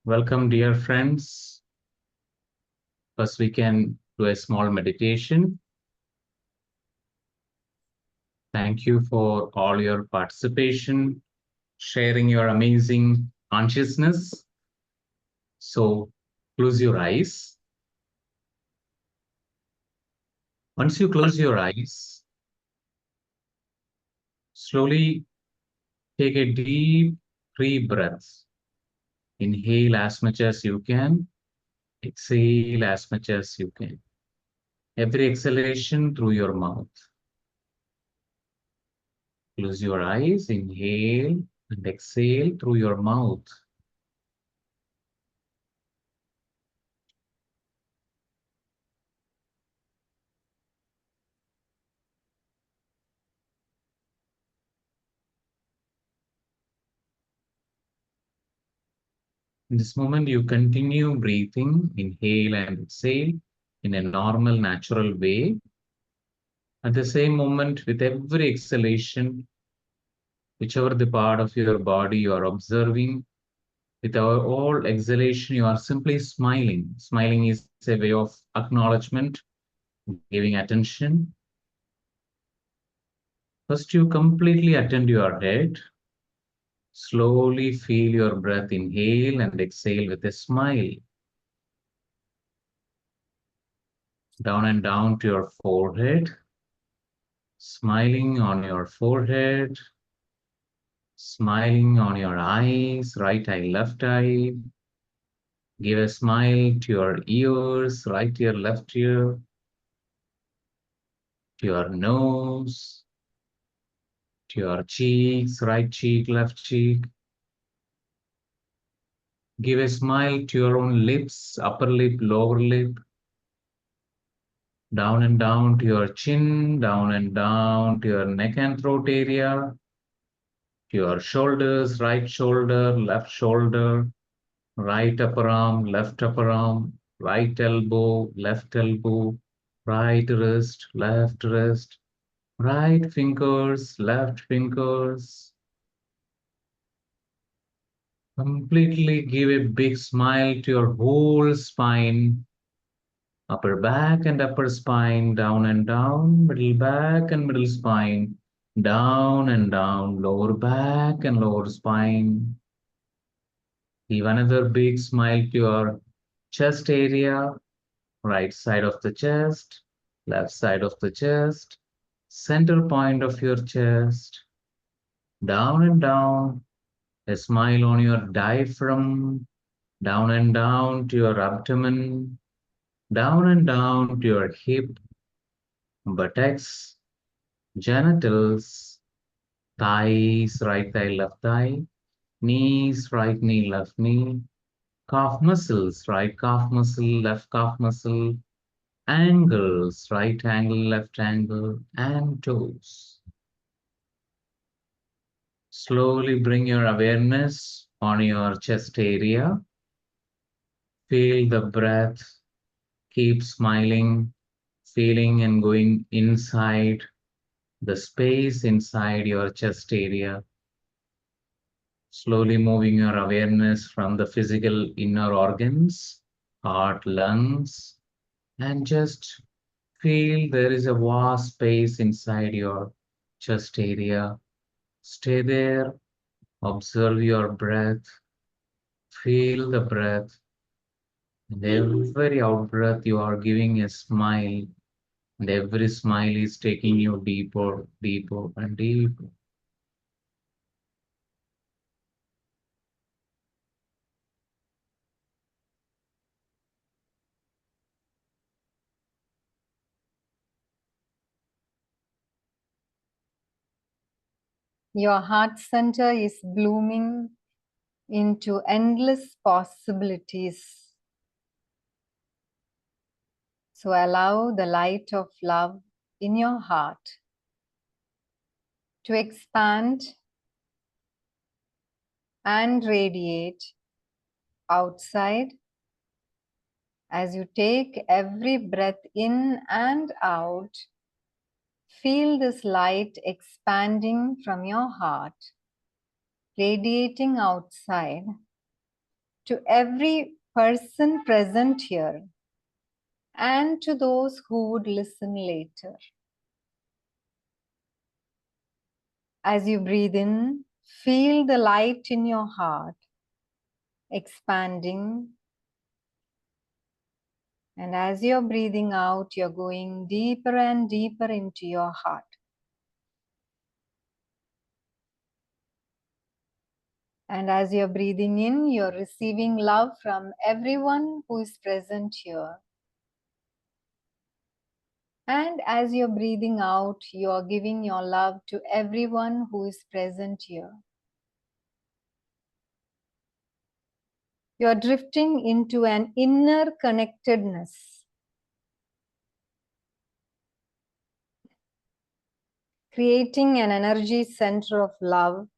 Welcome, dear friends. First, we can do a small meditation. Thank you for all your participation, sharing your amazing consciousness. So, close your eyes. Once you close your eyes, slowly take a deep, free breath. Inhale as much as you can, exhale as much as you can. Every exhalation through your mouth. Close your eyes, inhale and exhale through your mouth. In this moment, you continue breathing, inhale and exhale in a normal, natural way. At the same moment, with every exhalation, whichever the part of your body you are observing, with our all exhalation, you are simply smiling. Smiling is a way of acknowledgement, giving attention. First, you completely attend your head. Slowly feel your breath, inhale and exhale with a smile. Down and down to your forehead. Smiling on your forehead, smiling on your eyes, right eye, left eye. Give a smile to your ears, right ear, left ear, to your nose, to your cheeks, right cheek, left cheek. Give a smile to your own lips, upper lip, lower lip. Down and down to your chin, down and down to your neck and throat area, to your shoulders, right shoulder, left shoulder. Right upper arm, left upper arm, right elbow, left elbow, right wrist, left wrist, right fingers, left fingers. Completely give a big smile to your whole spine, upper back and upper spine, down and down, middle back and middle spine, down and down, lower back and lower spine. Give another big smile to your chest area, right side of the chest, left side of the chest, center point of your chest, down and down, a smile on your diaphragm, down and down to your abdomen, down and down to your hip, buttocks, genitals, thighs, right thigh, left thigh, knees, right knee, left knee, calf muscles, right calf muscle, left calf muscle, angles, right angle, left angle, and toes. Slowly bring your awareness on your chest area. Feel the breath. Keep smiling, feeling and going inside the space inside your chest area. Slowly moving your awareness from the physical inner organs, heart, lungs, and just feel there is a vast space inside your chest area. Stay there, observe your breath, feel the breath, and every out breath you are giving a smile, and every smile is taking you deeper, deeper, and deeper. Your heart center is blooming into endless possibilities. So allow the light of love in your heart to expand and radiate outside as you take every breath in and out. Feel this light expanding from your heart, radiating outside to every person present here and to those who would listen later. As you breathe in, feel the light in your heart expanding. And as you're breathing out, you're going deeper and deeper into your heart. And as you're breathing in, you're receiving love from everyone who is present here. And as you're breathing out, you're giving your love to everyone who is present here. You're drifting into an inner connectedness, creating an energy center of love,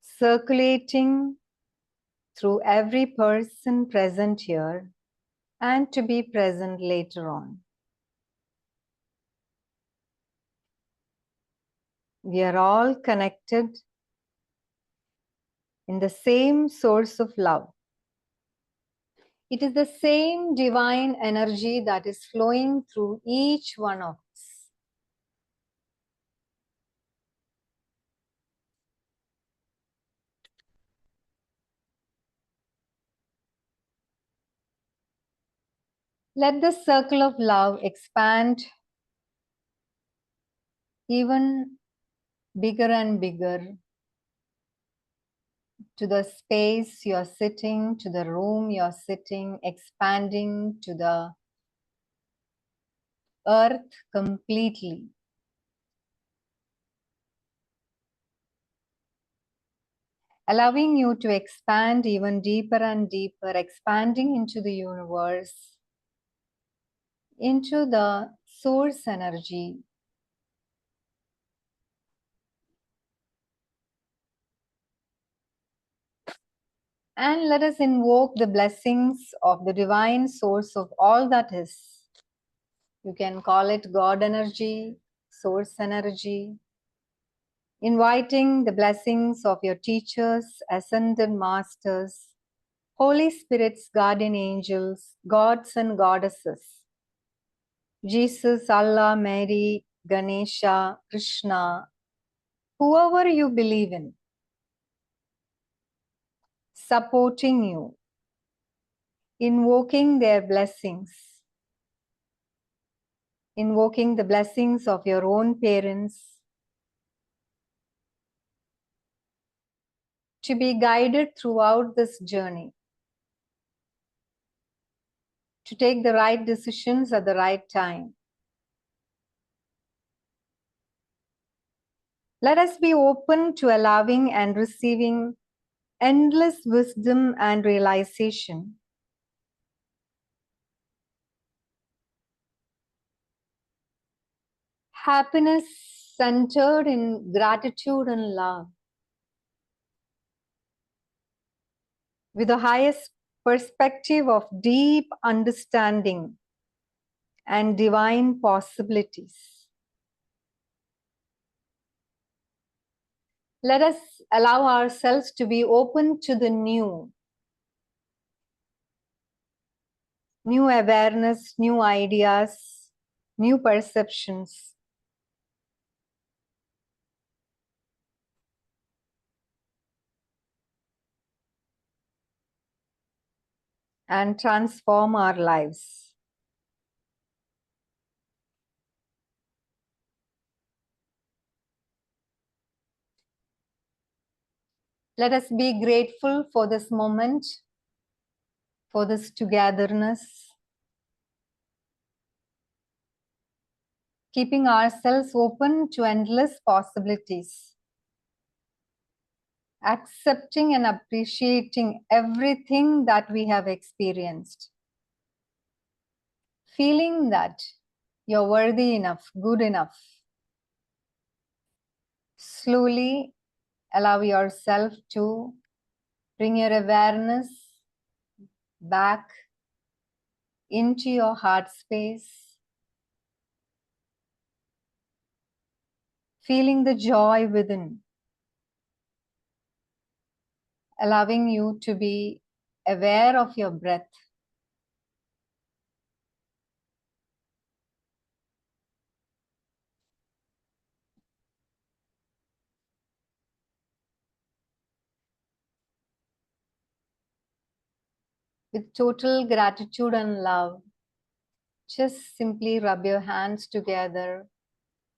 circulating through every person present here and to be present later on. We are all connected in the same source of love. It is the same divine energy that is flowing through each one of us. Let the circle of love expand even bigger and bigger to the space you're sitting, to the room you're sitting, expanding to the earth completely. Allowing you to expand even deeper and deeper, expanding into the universe, into the source energy. And let us invoke the blessings of the divine source of all that is. You can call it God energy, source energy, inviting the blessings of your teachers, ascended masters, Holy Spirits, guardian angels, gods and goddesses, Jesus, Allah, Mary, Ganesha, Krishna, whoever you believe in, supporting you, invoking their blessings, invoking the blessings of your own parents, to be guided throughout this journey, to take the right decisions at the right time. Let us be open to allowing and receiving endless wisdom and realization. Happiness centered in gratitude and love, with the highest perspective of deep understanding and divine possibilities. Let us allow ourselves to be open to the new awareness, new ideas, new perceptions. And transform our lives. Let us be grateful for this moment, for this togetherness, keeping ourselves open to endless possibilities, accepting and appreciating everything that we have experienced, feeling that you're worthy enough, good enough. Slowly allow yourself to bring your awareness back into your heart space, feeling the joy within, allowing you to be aware of your breath. With total gratitude and love, just simply rub your hands together,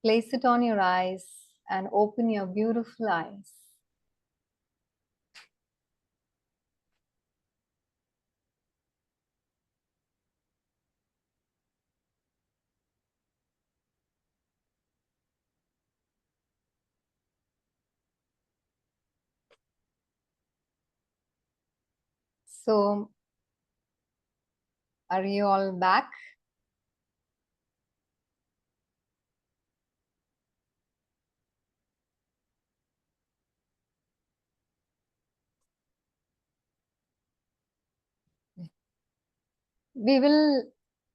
place it on your eyes, and open your beautiful eyes. So, are you all back? We will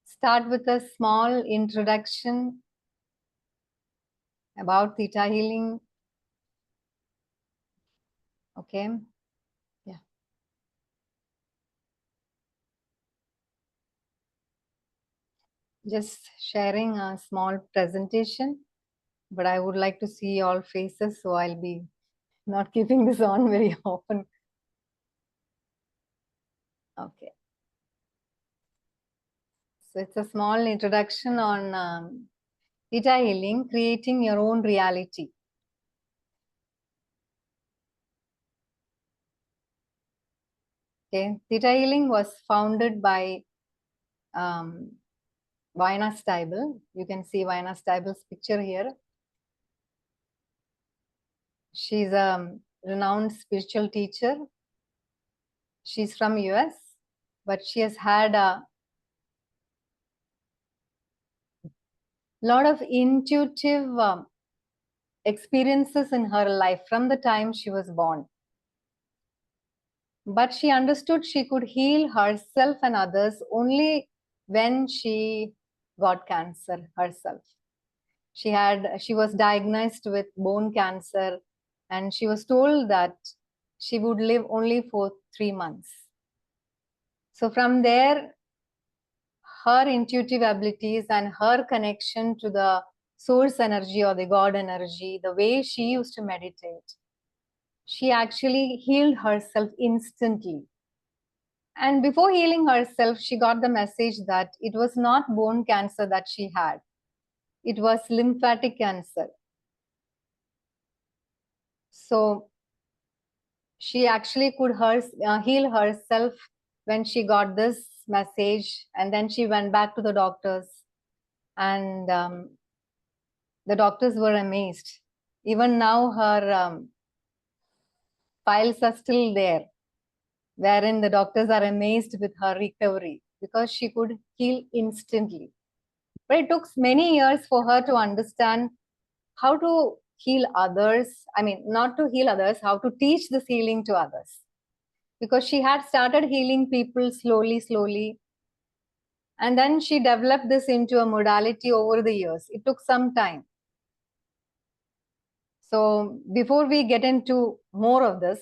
start with a small introduction about Theta healing. Okay. Yeah. Just sharing a small presentation, but I would like to see all faces, so I'll be not keeping this on very often. Okay. So it's a small introduction on Theta healing, creating your own reality. Okay. Theta healing was founded by Vaina Steibel. You can see Vaina Steibel's picture here. She's a renowned spiritual teacher. She's from US, but she has had a lot of intuitive experiences in her life from the time she was born. But she understood she could heal herself and others only when she got cancer herself. She was diagnosed with bone cancer, and she was told that she would live only for 3 months. So from there, her intuitive abilities and her connection to the source energy or the God energy, the way she used to meditate, she actually healed herself instantly. And before healing herself, she got the message that it was not bone cancer that she had, it was lymphatic cancer. So she actually could heal herself when she got this message, and then she went back to the doctors, and the doctors were amazed. Even now, her files are still there, wherein the doctors are amazed with her recovery because she could heal instantly. But it took many years for her to understand how to heal others. I mean, not to heal others, how to teach this healing to others. Because she had started healing people slowly, slowly. And then she developed this into a modality over the years. It took some time. So before we get into more of this,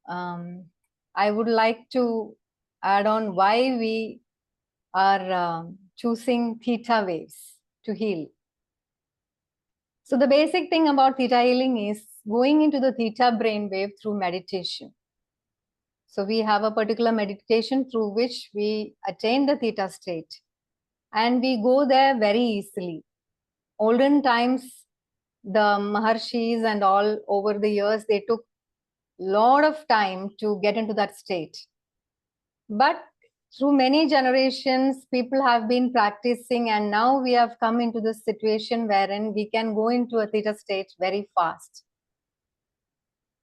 I would like to add on why we are choosing theta waves to heal. So the basic thing about theta healing is going into the theta brainwave through meditation. So we have a particular meditation through which we attain the theta state, and we go there very easily. Olden times, the Maharshis and all over the years, they took a lot of time to get into that state. But through many generations, people have been practicing, and now we have come into this situation wherein we can go into a theta state very fast.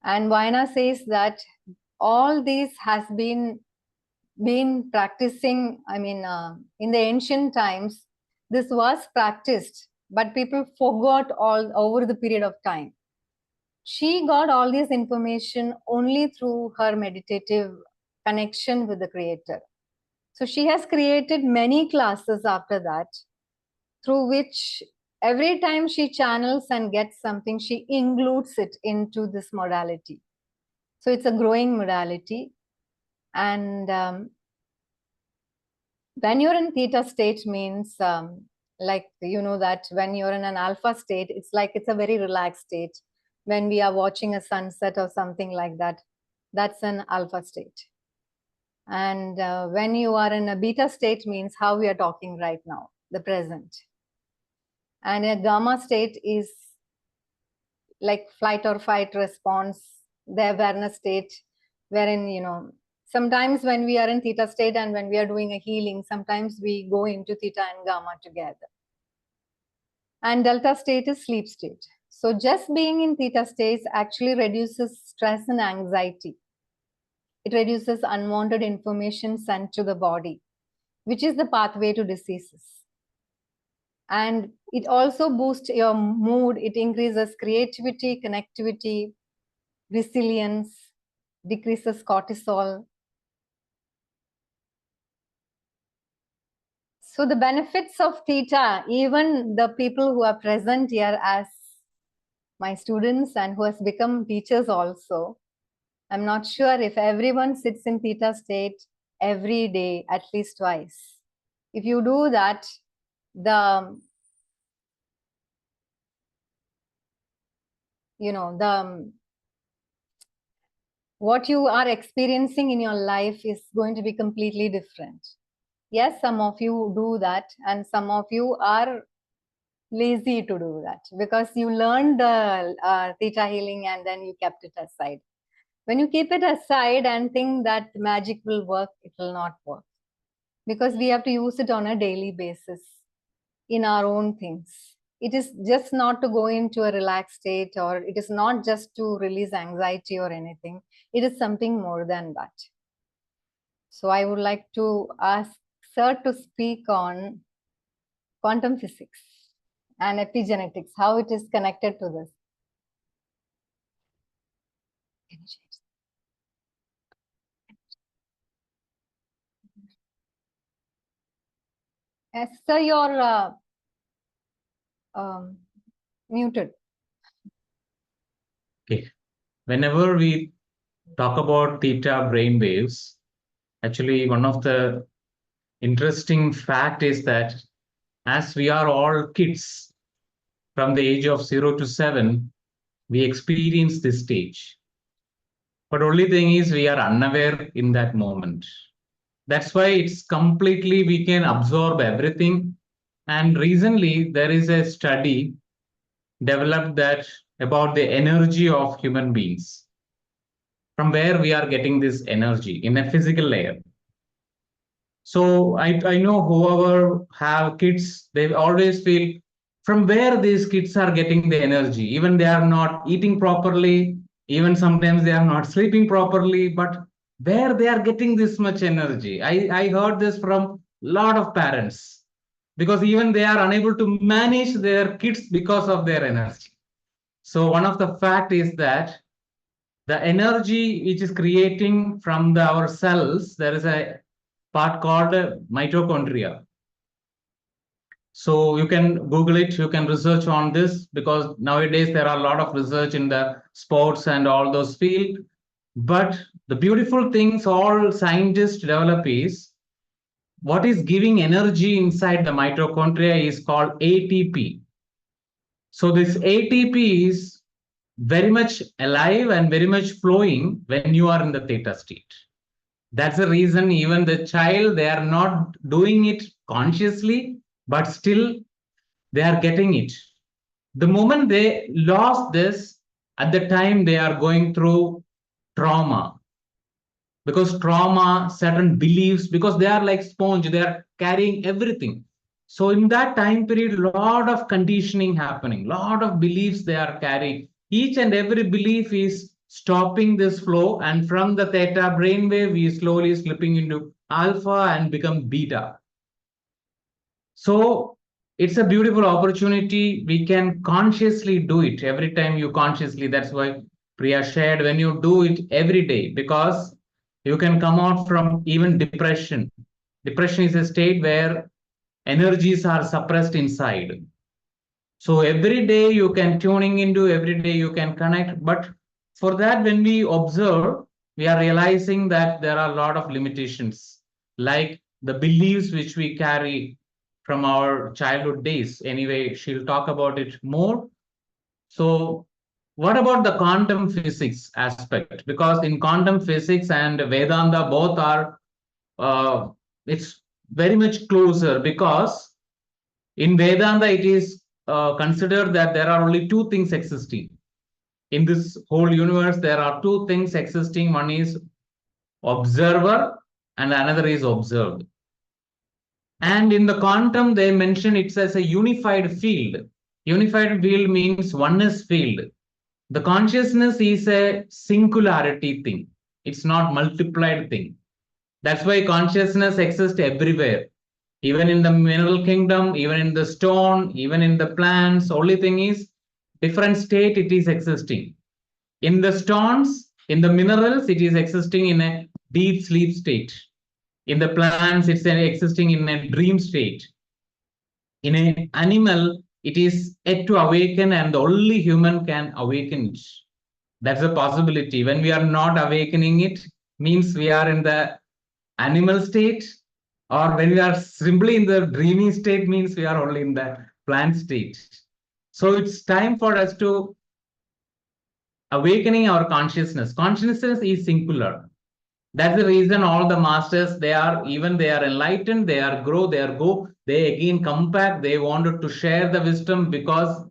And Vaina says that all this has been practicing. I mean, in the ancient times, this was practiced, but people forgot all over the period of time. She got all this information only through her meditative connection with the Creator. So she has created many classes after that, through which every time she channels and gets something, she includes it into this modality. So it's a growing modality. And when you're in theta state means like, you know, that when you're in an alpha state, it's like it's a very relaxed state. When we are watching a sunset or something like that, that's an alpha state. And when you are in a beta state means how we are talking right now, the present. And a gamma state is like flight or fight response, the awareness state, wherein, you know, sometimes when we are in theta state and when we are doing a healing, sometimes we go into theta and gamma together. And delta state is sleep state. So just being in theta states actually reduces stress and anxiety. It reduces unwanted information sent to the body, which is the pathway to diseases. And it also boosts your mood. It increases creativity, connectivity, resilience, decreases cortisol. So the benefits of theta, even the people who are present here as my students and who has become teachers also, I'm not sure if everyone sits in theta state every day, at least twice. If you do that, the, you know, the what you are experiencing in your life is going to be completely different. Yes, some of you do that, and some of you are lazy to do that because you learned the theta healing and then you kept it aside. When you keep it aside and think that magic will work, it will not work, because we have to use it on a daily basis in our own things. It is just not to go into a relaxed state, or it is not just to release anxiety or anything. It is something more than that. So I would like to ask Sir to speak on quantum physics and epigenetics, how it is connected to this. Yes, sir, you're muted. Okay. Whenever we talk about theta brain waves, actually one of the interesting fact is that as we are all kids from the age of 0 to 7, we experience this stage. But only thing is we are unaware in that moment. That's why it's completely we can absorb everything. And recently there is a study developed that about the energy of human beings, from where we are getting this energy in a physical layer. So I know whoever have kids, they always feel from where these kids are getting the energy. Even they are not eating properly, even sometimes they are not sleeping properly, but where they are getting this much energy. I heard this from a lot of parents, because even they are unable to manage their kids because of their energy. So one of the fact is that the energy which is creating from our cells, there is a part called mitochondria. So you can Google it, you can research on this, because nowadays there are a lot of research in the sports and all those field. But the beautiful things all scientists develop is what is giving energy inside the mitochondria is called ATP. So this ATP is very much alive and very much flowing when you are in the theta state. That's the reason even the child, they are not doing it consciously, but still they are getting it. The moment they lost this, at the time they are going through trauma, because trauma, certain beliefs, because they are like sponge, they are carrying everything. So in that time period, lot of conditioning happening, lot of beliefs they are carrying. Each and every belief is stopping this flow, and from the theta brainwave we slowly slipping into alpha and become beta. So it's a beautiful opportunity. We can consciously do it every time you consciously. That's why Priya shared, when you do it every day, because you can come out from even depression. Depression is a state where energies are suppressed inside. So every day you can tuning into, every day you can connect. But for that, when we observe, we are realizing that there are a lot of limitations, like the beliefs which we carry from our childhood days. Anyway, she'll talk about it more. So, what about the quantum physics aspect? Because in quantum physics and Vedanta, both are it's very much closer, because in Vedanta it is considered that there are only two things existing in this whole universe. There are two things existing. One is observer, and another is observed. And in the quantum, they mention it as a unified field. Unified field means oneness field. The consciousness is a singularity thing. It's not multiplied thing. That's why consciousness exists everywhere. Even in the mineral kingdom, even in the stone, even in the plants. Only thing is different state it is existing. In the stones, in the minerals, it is existing in a deep sleep state. In the plants, it's existing in a dream state. In an animal, it is yet to awaken, and only human can awaken it. That's a possibility. When we are not awakening it, means we are in the animal state, or when we are simply in the dreaming state, means we are only in the plant state. So it's time for us to awakening our consciousness. Consciousness is singular. That's the reason all the masters, they are, even they are enlightened, they are grow, they are go, they again come back, they wanted to share the wisdom, because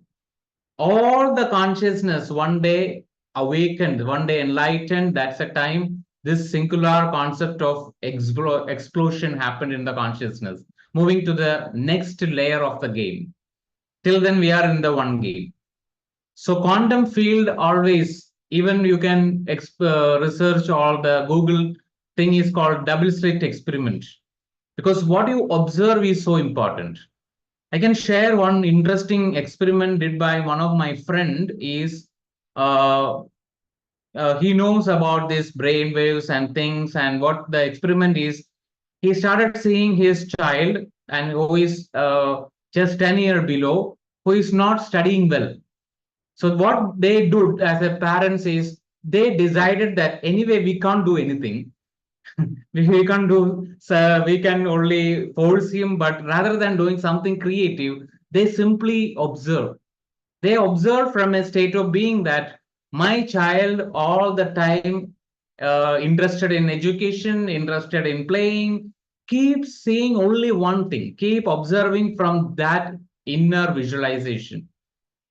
all the consciousness one day awakened, one day enlightened. That's the time this singular concept of explosion happened in the consciousness, moving to the next layer of the game. Till then we are in the one game. So quantum field always, even you can research all the Google thing is called double slit experiment, because what you observe is so important. I can share one interesting experiment did by one of my friend. Is uh, he knows about this brain waves and things, and what the experiment is, he started seeing his child, and who is just 10 year below, who is not studying well. So what they do as a parents is, they decided that anyway we can't do anything. We can't do, so we can only force him, but rather than doing something creative, they simply observe. They observe from a state of being that my child all the time interested in education, interested in playing, keep seeing only one thing, keep observing from that inner visualization.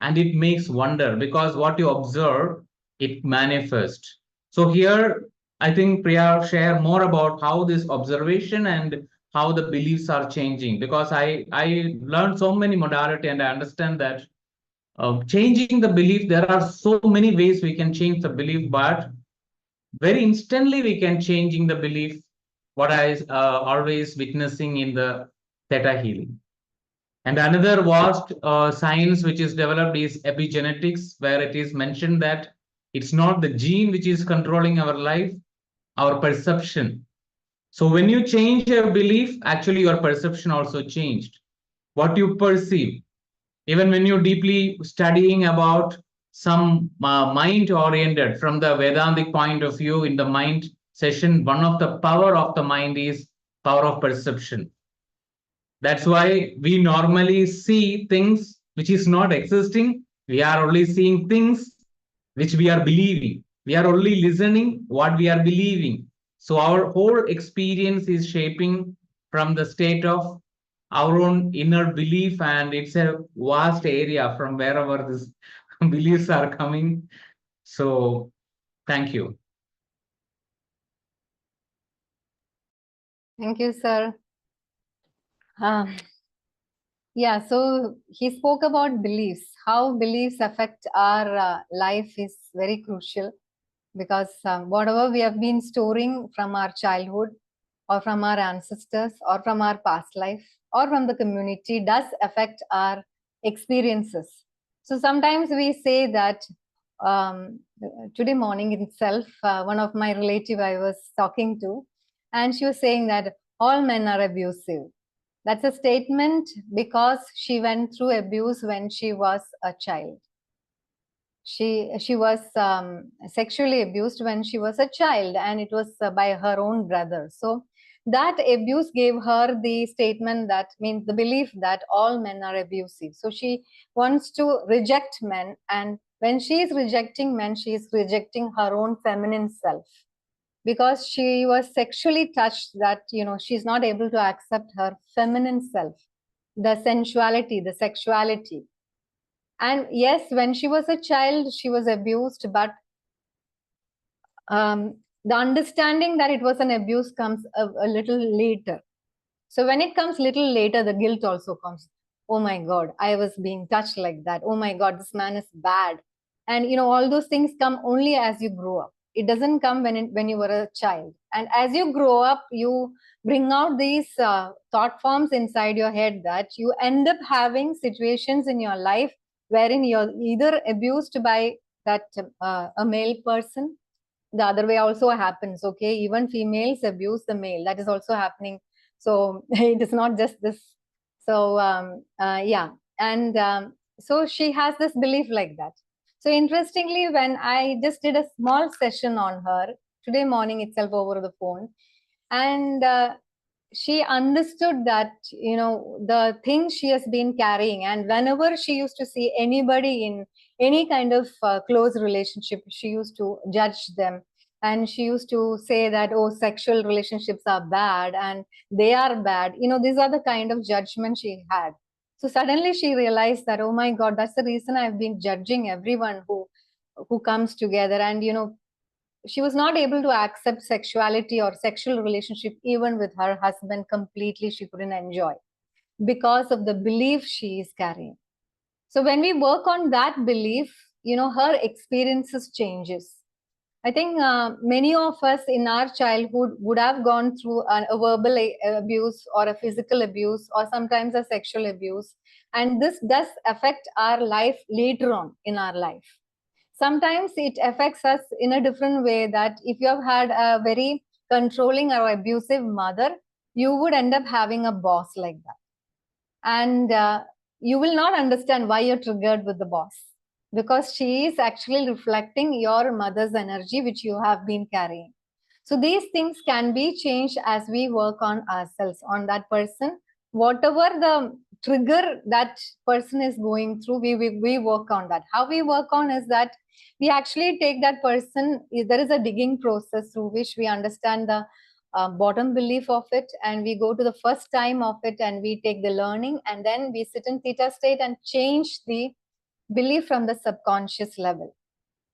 And it makes wonder, because what you observe, it manifests. So here, I think Priya share more about how this observation and how the beliefs are changing, because I learned so many modality, and I understand that changing the belief, there are so many ways we can change the belief, but very instantly we can changing the belief, what I always witnessing in the theta healing. And another vast science which is developed is epigenetics, where it is mentioned that it's not the gene which is controlling our life, our perception. So when you change your belief, actually your perception also changed. What you perceive, even when you're deeply studying about some mind oriented from the Vedantic point of view, in the mind session, one of the power of the mind is power of perception. That's why we normally see things which is not existing. We are only seeing things which we are believing. We are only listening what we are believing. So our whole experience is shaping from the state of our own inner belief, and it's a vast area from wherever these beliefs are coming. So thank you. Thank you, sir. Um, yeah, so he spoke about beliefs. How beliefs affect our life is very crucial, because whatever we have been storing from our childhood, or from our ancestors, or from our past life, or from the community, does affect our experiences. So sometimes we say that today morning itself, one of my relative I was talking to, and she was saying that all men are abusive. That's a statement because she went through abuse when she was a child. She was sexually abused when she was a child, and it was by her own brother. So that abuse gave her the statement, that means the belief that all men are abusive. So she wants to reject men, and when she is rejecting men, she is rejecting her own feminine self, because she was sexually touched, that she's not able to accept her feminine self, the sensuality, the sexuality. And yes, when she was a child, she was abused, but the understanding that it was an abuse comes a little later. So when it comes little later, the guilt also comes. Oh my God, I was being touched like that. Oh my God, this man is bad. And all those things come only as you grow up. It doesn't come when you were a child. And as you grow up, you bring out these thought forms inside your head, that you end up having situations in your life wherein you're either abused by that a male person. The other way also happens. Okay, even females abuse the male. That is also happening. So it is not just this. So yeah, and so she has this belief like that. So interestingly, when I just did a small session on her today morning itself over the phone, and she understood that the things she has been carrying, and whenever she used to see anybody in any kind of close relationship, she used to judge them, and she used to say that, oh, sexual relationships are bad and they are bad. These are the kind of judgment she had. So suddenly she realized that, oh my God, that's the reason I've been judging everyone who comes together. And she was not able to accept sexuality or sexual relationship even with her husband completely. She couldn't enjoy because of the belief she is carrying. So when we work on that belief, her experiences changes. I think many of us in our childhood would have gone through a verbal abuse or a physical abuse or sometimes a sexual abuse, and this does affect our life later on in our life. Sometimes it affects us in a different way, that if you have had a very controlling or abusive mother, you would end up having a boss like that. And you will not understand why you're triggered with the boss, because she is actually reflecting your mother's energy, which you have been carrying. So these things can be changed as we work on ourselves, on that person. Whatever the trigger that person is going through, we work on that. How we work on is that we actually take that person, there is a digging process through which we understand the bottom belief of it, and we go to the first time of it, and we take the learning, and then we sit in theta state and change the belief from the subconscious level.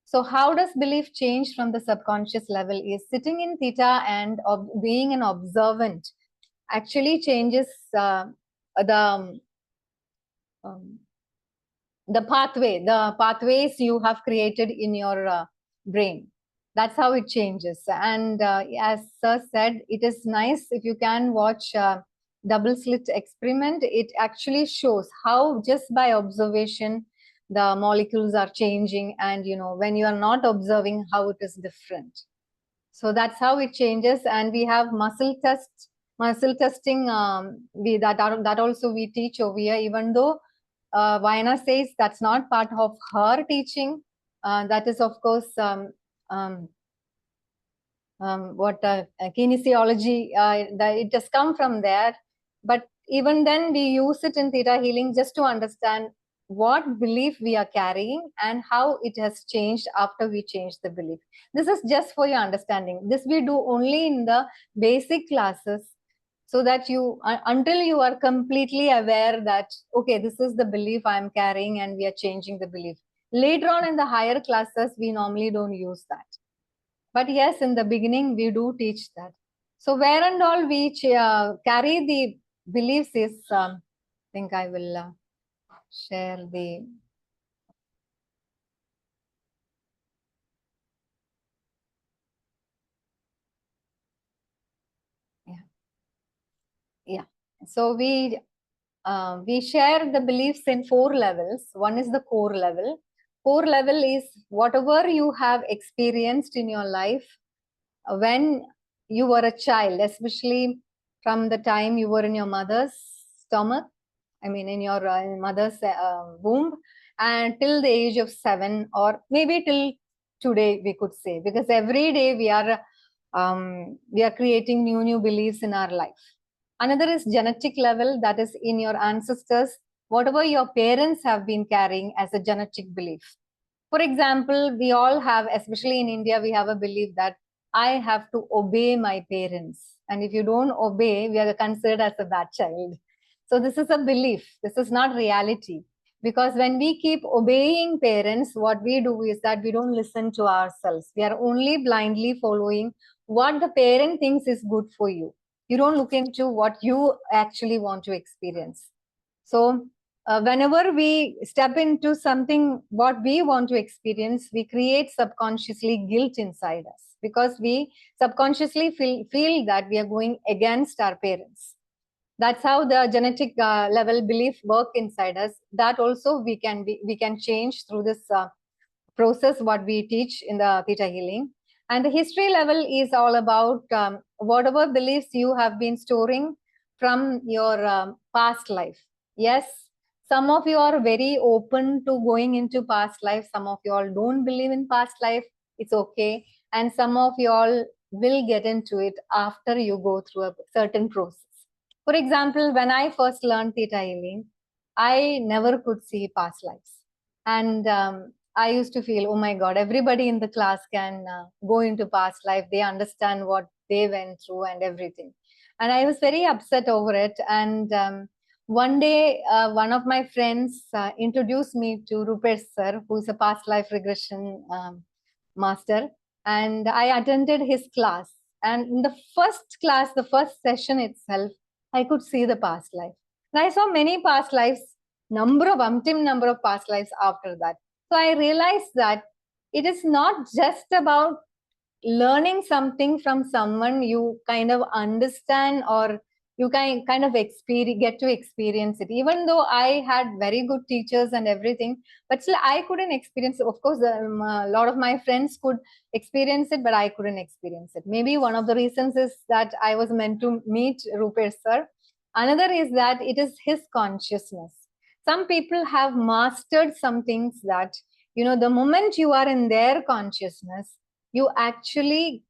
So how does belief change from the subconscious level? Is sitting in theta and being an observant actually changes the um, the pathways you have created in your brain. That's how it changes. And as Sir said, it is nice if you can watch double slit experiment. It actually shows how just by observation the molecules are changing, and when you are not observing, how it is different. So that's how it changes. And we have muscle testing. That also we teach over here, even though Vayana says that's not part of her teaching. That is, of course, um, what kinesiology, it has come from there. But even then, we use it in theta healing just to understand what belief we are carrying and how it has changed after we change the belief. This is just for your understanding. This we do only in the basic classes, so that you until you are completely aware that, okay, this is the belief I am carrying and we are changing the belief. Later on in the higher classes, we normally don't use that. But yes, in the beginning, we do teach that. So where and all we carry the beliefs is, I think I will share the, yeah. Yeah. So we share the beliefs in 4 levels. One is the core level. Core level is whatever you have experienced in your life when you were a child, especially from the time you were in your mother's stomach, I mean in your mother's womb, and till the age of 7, or maybe till today, we could say, because every day we are creating new beliefs in our life. Another is genetic level, that is in your ancestors, whatever your parents have been carrying as a genetic belief. For example, we all have, especially in India, we have a belief that I have to obey my parents. And if you don't obey, we are considered as a bad child. So this is a belief. This is not reality. Because when we keep obeying parents, what we do is that we don't listen to ourselves. We are only blindly following what the parent thinks is good for you. You don't look into what you actually want to experience. So whenever we step into something what we want to experience, we create subconsciously guilt inside us, because we subconsciously feel that we are going against our parents. That's how the genetic level belief work inside us. That also we can change through this process what we teach in the theta healing. And the history level is all about whatever beliefs you have been storing from your past life. Yes, some of you are very open to going into past life. Some of you all don't believe in past life. It's okay. And some of you all will get into it after you go through a certain process. For example, when I first learned theta healing, I never could see past lives. And I used to feel, oh my God, everybody in the class can go into past life. They understand what they went through and everything. And I was very upset over it. And one day, one of my friends introduced me to Rupesh sir, who's a past life regression master. And I attended his class. And in the first class, the first session itself, I could see the past life. And I saw many past lives, umpteen number of past lives after that. So I realized that it is not just about learning something from someone you kind of understand, or you kind of get to experience it. Even though I had very good teachers and everything, but still I couldn't experience it. Of course, a lot of my friends could experience it, but I couldn't experience it. Maybe one of the reasons is that I was meant to meet Rupesh sir. Another is that it is his consciousness. Some people have mastered some things that, the moment you are in their consciousness, you actually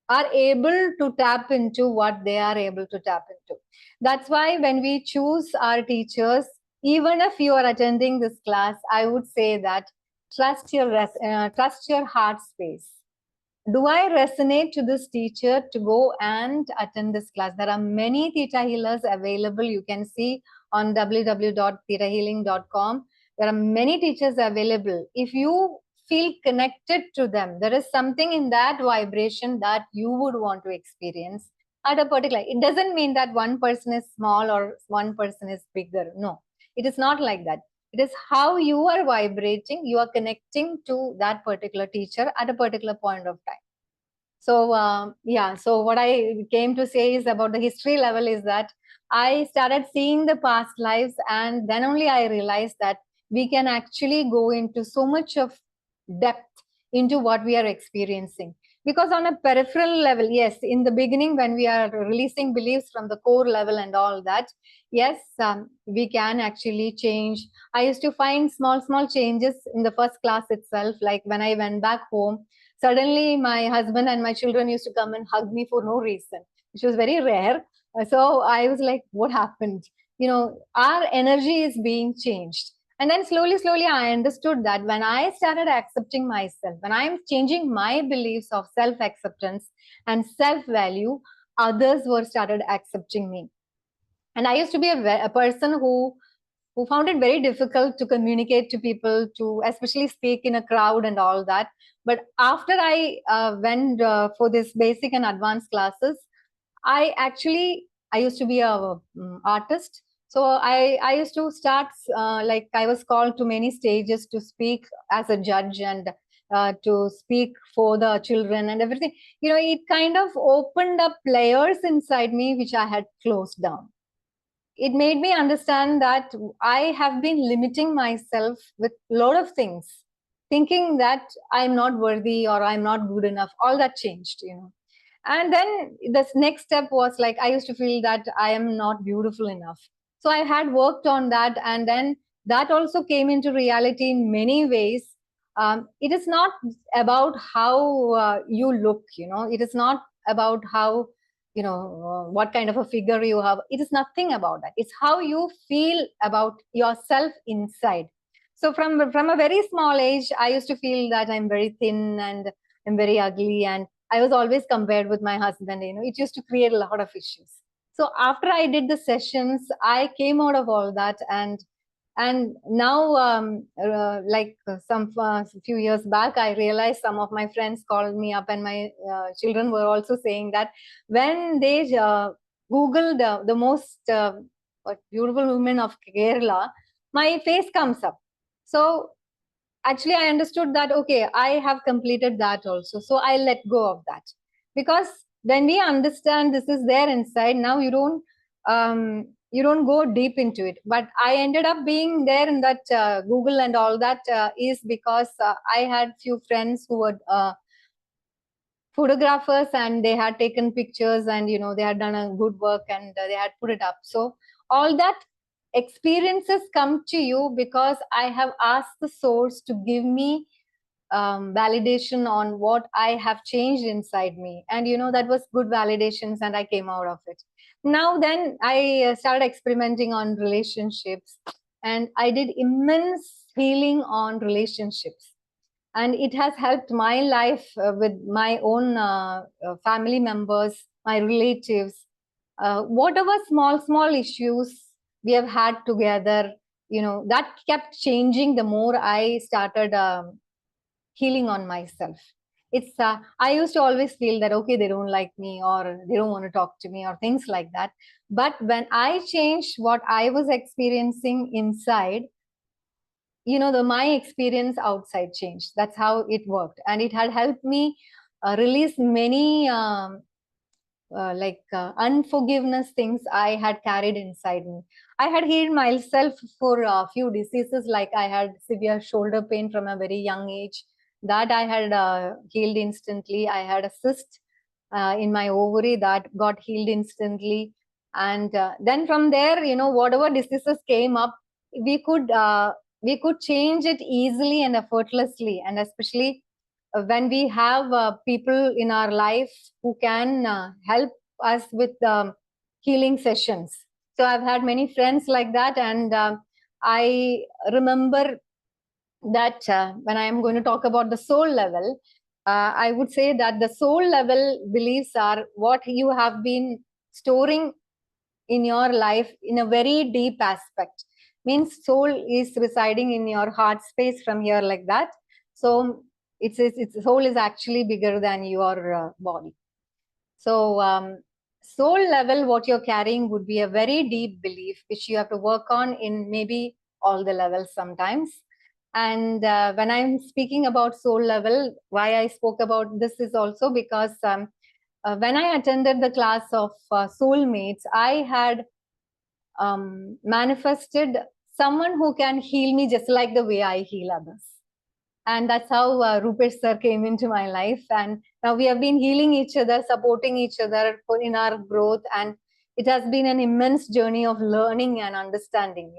are able to tap into what they are able to tap into. That's why when we choose our teachers, even if you are attending this class, I would say that trust your heart space. Do I resonate to this teacher to go and attend this class? There are many theta healers available. You can see on www.thetahealing.com. There are many teachers available. If you feel connected to them, there is something in that vibration that you would want to experience at a particular. It doesn't mean that one person is small or one person is bigger. No, it is not like that. It is how you are vibrating, you are connecting to that particular teacher at a particular point of time. So so what I came to say is about the history level is that I started seeing the past lives, and then only I realized that we can actually go into so much of depth into what we are experiencing. Because on a peripheral level, yes, in the beginning when we are releasing beliefs from the core level and all that, yes, we can actually change. I used to find small changes in the first class itself. Like when I went back home, suddenly my husband and my children used to come and hug me for no reason, which was very rare. So I was like, what happened? Our energy is being changed. And then slowly, I understood that when I started accepting myself, when I'm changing my beliefs of self-acceptance and self-value, others were started accepting me. And I used to be a person who found it very difficult to communicate to people, to especially speak in a crowd and all that. But after I went for this basic and advanced classes, I used to be a artist. So I used to start like I was called to many stages to speak as a judge, and to speak for the children and everything. It kind of opened up layers inside me which I had closed down. It made me understand that I have been limiting myself with a lot of things, thinking that I'm not worthy or I'm not good enough. All that changed. And then the next step was like, I used to feel that I am not beautiful enough. So I had worked on that. And then that also came into reality in many ways. It is not about how you look, it is not about how, what kind of a figure you have. It is nothing about that. It's how you feel about yourself inside. So from a very small age, I used to feel that I'm very thin and I'm very ugly, and I was always compared with my husband. It used to create a lot of issues. So after I did the sessions, I came out of all that, and now like some few years back, I realized some of my friends called me up, and my children were also saying that when they googled the most beautiful women of Kerala, my face comes up. So actually I understood that, okay, I have completed that also, so I let go of that. Because when we understand this is there inside, now you don't go deep into it. But I ended up being there in that Google and all that, is because I had few friends who were photographers, and they had taken pictures, and they had done a good work, and they had put it up. So all that experiences come to you because I have asked the source to give me validation on what I have changed inside me. And that was good validations, and I came out of it. Now then I started experimenting on relationships, and I did immense healing on relationships, and it has helped my life with my own family members, my relatives, whatever small issues we have had together, that kept changing the more I started healing on myself. It's I used to always feel that, okay, they don't like me, or they don't want to talk to me, or things like that. But when I changed what I was experiencing inside, my experience outside changed. That's how it worked, and it had helped me release many unforgiveness things I had carried inside me. I had healed myself for a few diseases, like I had severe shoulder pain from a very young age. That I had healed instantly. I had a cyst in my ovary that got healed instantly. And then from there, whatever diseases came up, we could we could change it easily and effortlessly. And especially when we have people in our life who can help us with healing sessions. So I've had many friends like that, and I remember that when I am going to talk about the soul level, I would say that the soul level beliefs are what you have been storing in your life in a very deep aspect. Means soul is residing in your heart space from here, like that. So its soul is actually bigger than your body. So soul level, what you're carrying would be a very deep belief which you have to work on in maybe all the levels sometimes. And when I'm speaking about soul level, why I spoke about this is also because when I attended the class of soulmates, I had manifested someone who can heal me just like the way I heal others. And that's how Rupesh sir came into my life. And now we have been healing each other, supporting each other in our growth. And it has been an immense journey of learning and understanding,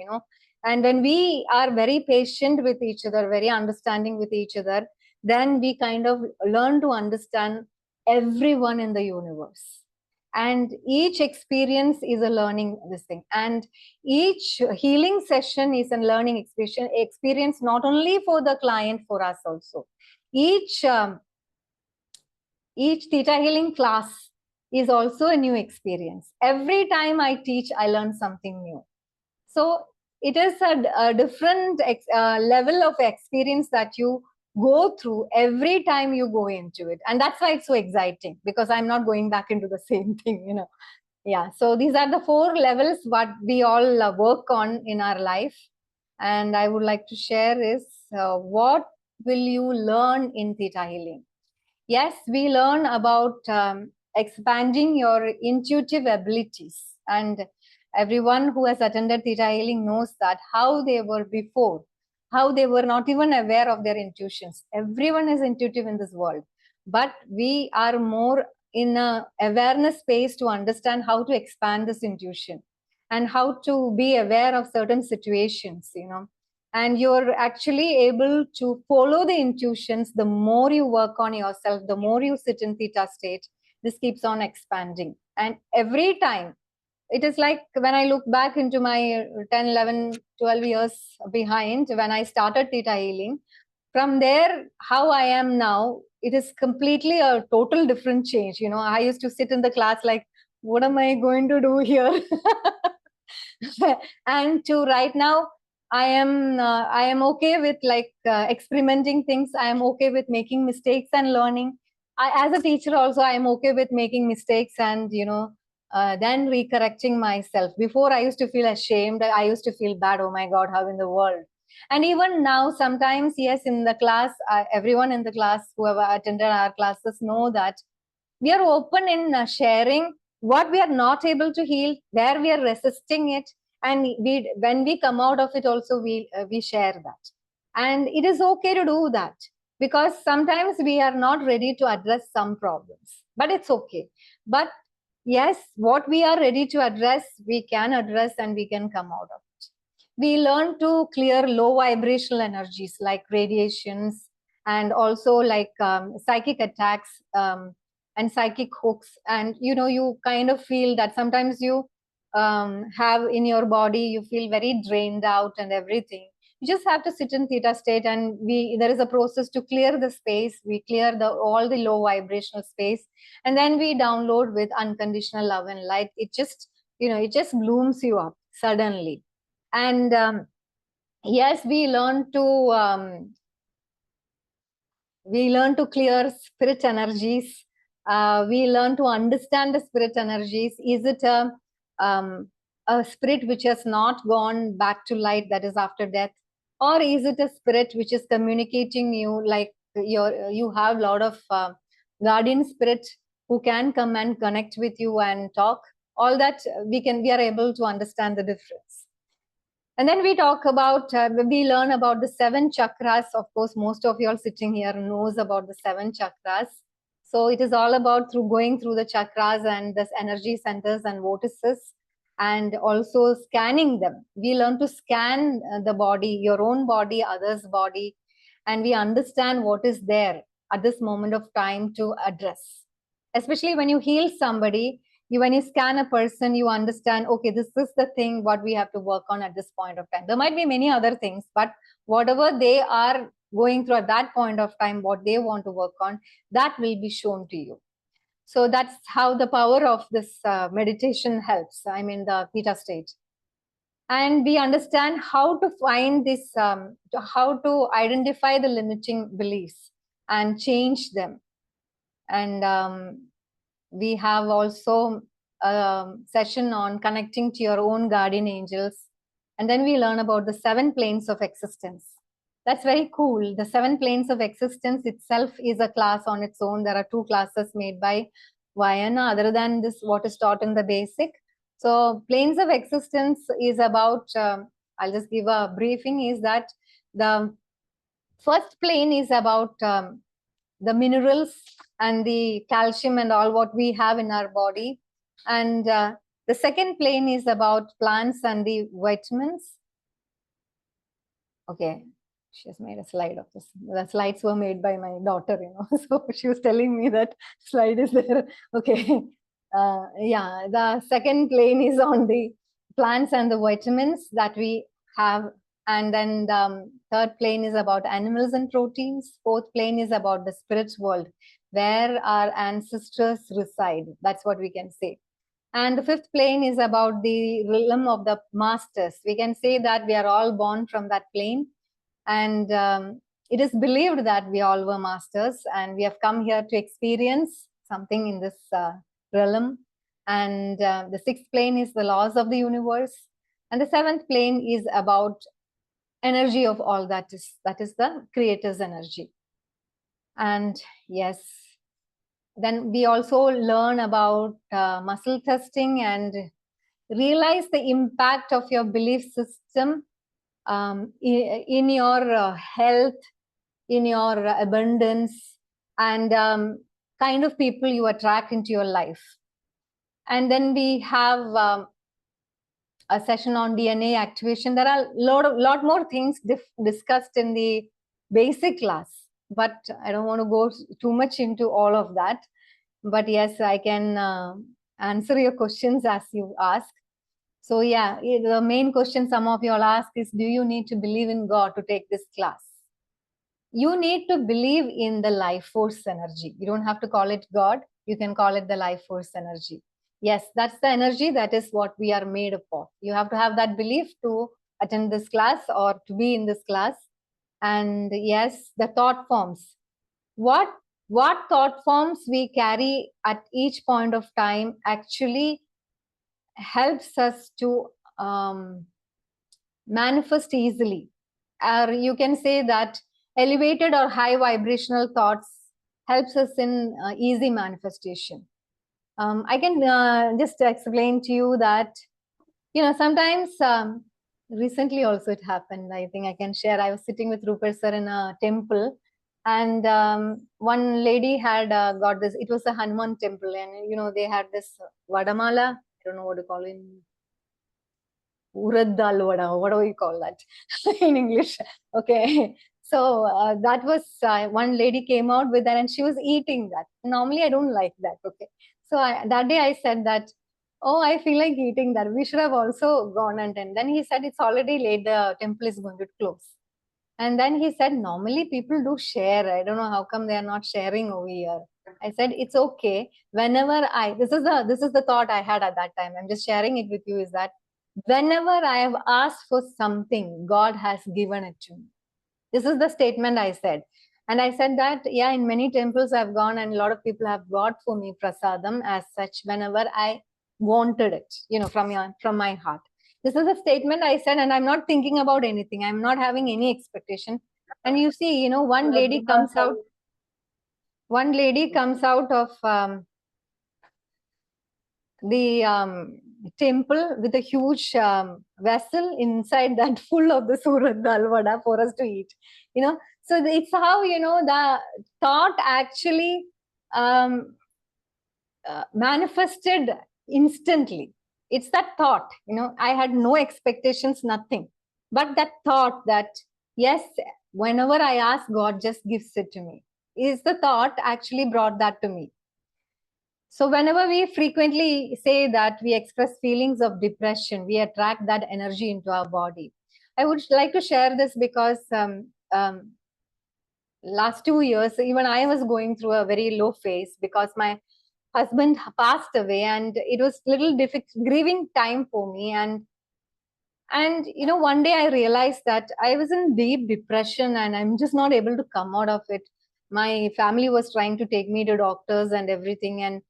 And when we are very patient with each other, very understanding with each other, then we kind of learn to understand everyone in the universe. And each experience is a learning this thing. And each healing session is a learning experience, not only for the client, for us also. Each theta healing class is also a new experience. Every time I teach, I learn something new. So it is a different level of experience that you go through every time you go into it. And that's why it's so exciting, because I'm not going back into the same thing, Yeah, so these are the 4 levels what we all work on in our life. And I would like to share is what will you learn in theta healing? Yes, we learn about expanding your intuitive abilities. And everyone who has attended theta healing knows that how they were before, how they were not even aware of their intuitions. Everyone is intuitive in this world, but we are more in a awareness space to understand how to expand this intuition. and how to be aware of certain situations, and you're actually able to follow the intuitions. The more you work on yourself, the more you sit in theta state, this keeps on expanding. And every time, it is like when I look back into my 10, 11, 12 years behind, when I started theta healing, from there, how I am now, it is completely a total different change. I used to sit in the class like, what am I going to do here? And to right now, I am okay with like experimenting things. I am okay with making mistakes and learning. As a teacher also, I am okay with making mistakes and then recorrecting myself. Before, I used to feel ashamed. I used to feel bad. Oh my God, how in the world? And even now, sometimes, yes, in the class, everyone in the class who have attended our classes know that we are open in sharing what we are not able to heal, where we are resisting it, and when we come out of it also, we share that. And it is okay to do that, because sometimes we are not ready to address some problems, but it's okay. But yes, what we are ready to address, we can address and we can come out of it. We learn to clear low vibrational energies like radiations, and also like psychic attacks, and psychic hooks. And you kind of feel that sometimes you have in your body, you feel very drained out and everything. You just have to sit in theta state, and there is a process to clear the space. We clear all the low vibrational space, and then we download with unconditional love and light. It just blooms you up suddenly. And yes, we learn to clear spirit energies. We learn to understand the spirit energies. Is it a spirit which has not gone back to light, that is after death? Or is it a spirit which is communicating you, like you have a lot of guardian spirit who can come and connect with you and talk? All that we are able to understand the difference. And then we talk about, we learn about the 7 chakras. Of course, most of you all sitting here knows about the 7 chakras. So it is all about going through the chakras and the energy centers and vortices, and also scanning them. We learn to scan the body, your own body, others' body, and we understand what is there at this moment of time to address. Especially when you heal somebody, when you scan a person, you understand, okay, this is the thing what we have to work on at this point of time. There might be many other things, but whatever they are going through at that point of time, what they want to work on, that will be shown to you. So that's how the power of this meditation helps. I mean, the theta state. And we understand how to find this, how to identify the limiting beliefs and change them. And we have also a session on connecting to your own guardian angels. And then we learn about the 7 planes of existence. That's very cool. The 7 planes of existence itself is a class on its own. There are 2 classes made by Vienna, other than this, what is taught in the basic. So planes of existence is about, I'll just give a briefing, is that the first plane is about the minerals and the calcium and all what we have in our body. And the second plane is about plants and the vitamins. Okay, she has made a slide of this. The slides were made by my daughter, so she was telling me that slide is there. Okay, yeah, the second plane is on the plants and the vitamins that we have. And then the third plane is about animals and proteins. Fourth plane is about the spirit world, where our ancestors reside. That's what we can say. And the fifth plane is about the realm of the masters. We can say that we are all born from that plane. And it is believed that we all were masters, and we have come here to experience something in this realm. And the sixth plane is the laws of the universe. And the seventh plane is about energy of all that is the creator's energy. And yes, then we also learn about muscle testing and realize the impact of your belief system in your health, in your abundance, and kind of people you attract into your life. And then we have a session on DNA activation. There are lot more things discussed in the basic class, but I don't want to go too much into all of that. But yes, I can answer your questions as you ask. So yeah, the main question some of you all ask is, do you need to believe in God to take this class? You need to believe in the life force energy. You don't have to call it God. You can call it the life force energy. Yes, that's the energy. That is what we are made up of. You have to have that belief to attend this class or to be in this class. And yes, the thought forms. What thought forms we carry at each point of time actually helps us to manifest easily. Or you can say that elevated or high vibrational thoughts helps us in easy manifestation. I can just explain to you that, sometimes recently also it happened. I think I can share. I was sitting with Rupert sir in a temple, and one lady had got this. It was a Hanuman temple, and they had this Vadamala. I don't know what to call it. Urad dal vada, what do we call that in English? Okay. So that was one lady came out with that and she was eating that. Normally I don't like that. Okay. So that day I said that, oh, I feel like eating that. We should have also gone and then he said, it's already late. The temple is going to close. And then he said, normally people do share. I don't know how come they are not sharing over here. I said, it's okay. Whenever this is the thought I had at that time. I'm just sharing it with you, is that whenever I have asked for something, God has given it to me. This is the statement I said. And I said that, yeah, in many temples I've gone and a lot of people have brought for me prasadam as such whenever I wanted it, from my heart. This is a statement I said, and I'm not thinking about anything. I'm not having any expectation. And you see, one lady comes out of the temple with a huge vessel inside that full of the surat dal vada for us to eat. So it's how the thought actually manifested instantly. It's that thought. I had no expectations, nothing, but that thought that yes, whenever I ask, God just gives it to me, is the thought actually brought that to me. So whenever we frequently say that we express feelings of depression, we attract that energy into our body. I would like to share this because last 2 years, even I was going through a very low phase because my husband passed away, and it was little grieving time for me. And one day I realized that I was in deep depression and I'm just not able to come out of it. My family was trying to take me to doctors and everything, and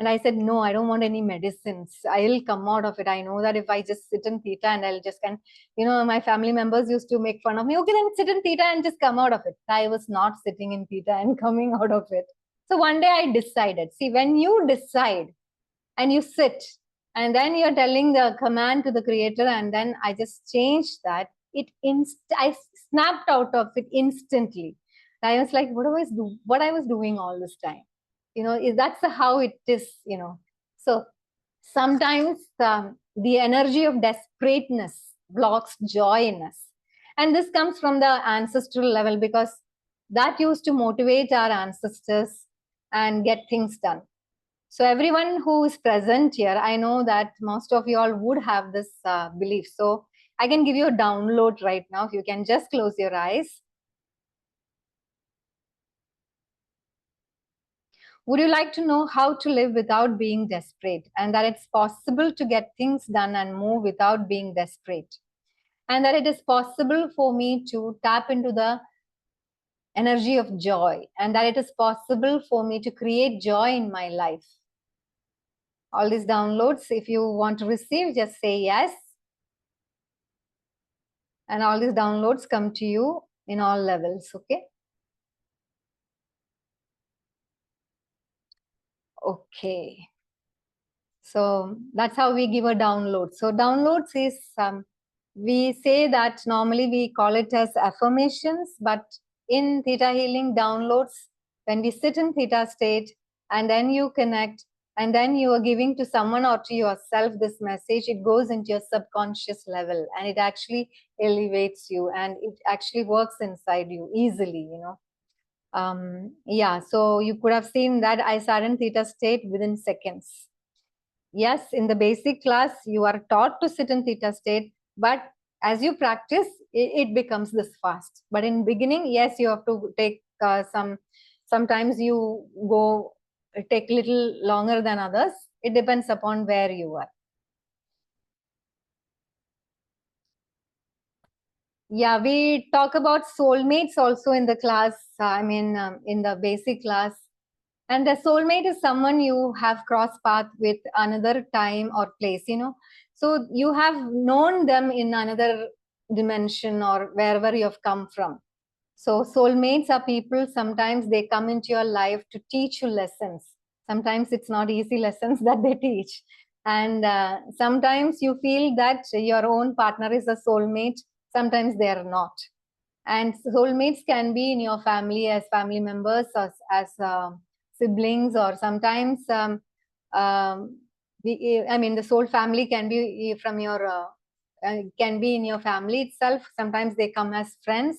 I said, no, I don't want any medicines. I'll come out of it. I know that if I just sit in Theta and I'll just my family members used to make fun of me. Okay, then sit in Theta and just come out of it. I was not sitting in Theta and coming out of it. So one day I decided, see, when you decide and you sit and then you're telling the command to the creator, and then I just changed that. I snapped out of it instantly. I was like, what I was doing all this time? That's how it is, So sometimes the energy of desperateness blocks joy in us. And this comes from the ancestral level, because that used to motivate our ancestors and get things done. So everyone who is present here, I know that most of you all would have this belief. So I can give you a download right now. If you can just close your eyes. Would you like to know how to live without being desperate, and that it's possible to get things done and move without being desperate, and that it is possible for me to tap into the energy of joy, and that it is possible for me to create joy in my life? All these downloads, if you want to receive, just say yes. And all these downloads come to you in all levels, okay? Okay. So that's how we give a download. So downloads is, we say that normally we call it as affirmations, but in Theta Healing, downloads, when we sit in Theta state and then you connect, and then you are giving to someone or to yourself this message, it goes into your subconscious level and it actually elevates you and it actually works inside you easily, you know. Yeah, so you could have seen that I sat in theta state within seconds. Yes, in the basic class, you are taught to sit in theta state, but as you practice, it becomes this fast. But in beginning, yes, you have to take sometimes you go take little longer than others. It depends upon where you are. Yeah, we talk about soulmates also in the class. I mean, in the basic class. And a soulmate is someone you have crossed path with another time or place, you know. So you have known them in another dimension or wherever you have come from. So soulmates are people, sometimes they come into your life to teach you lessons. Sometimes it's not easy lessons that they teach. And sometimes you feel that your own partner is a soulmate, sometimes they are not. And soulmates can be in your family as family members, as siblings, or sometimes I mean, the soul family can be from your can be in your family itself. Sometimes they come as friends,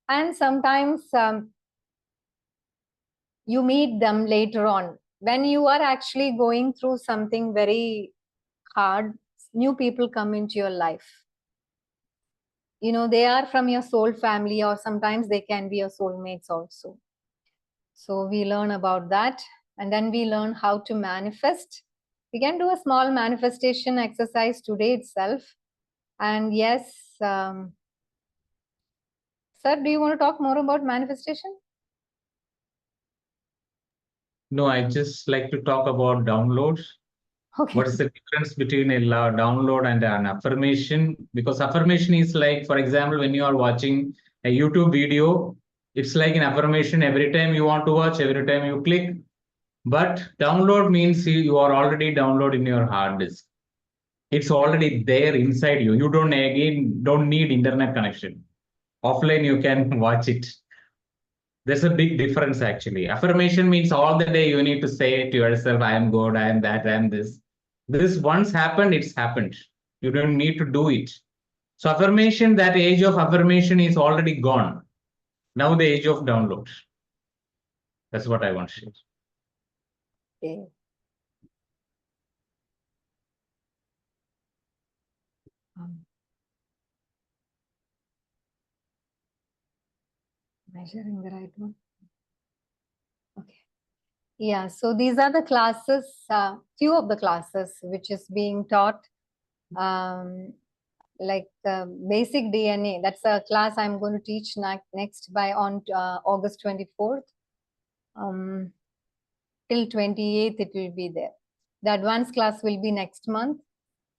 and sometimes you meet them later on when you are actually going through something very hard. New people come into your life, you know, they are from your soul family, or sometimes they can be your soulmates also. So we learn about that, and then we learn how to manifest. We can do a small manifestation exercise today itself. And yes, sir, do you want to talk more about manifestation? No, I just like to talk about downloads. Okay. What is the difference between a download and an affirmation? Because affirmation is like, for example, when you are watching a YouTube video, it's like an affirmation every time you want to watch, every time you click. But download means you are already downloading your hard disk. It's already there inside you. You don't need internet connection. Offline you can watch it. There's a big difference actually. Affirmation means all the day you need to say to yourself, I am good, I am that, I am this. This once happened, it's happened. You don't need to do it. So affirmation, that age of affirmation is already gone. Now the age of download. That's what I want to share. Okay. Measuring the right one. Okay. Yeah, so these are the classes, few of the classes which is being taught, like basic DNA. That's a class I'm going to teach next by on August 24th. Till 28th, it will be there. The advanced class will be next month.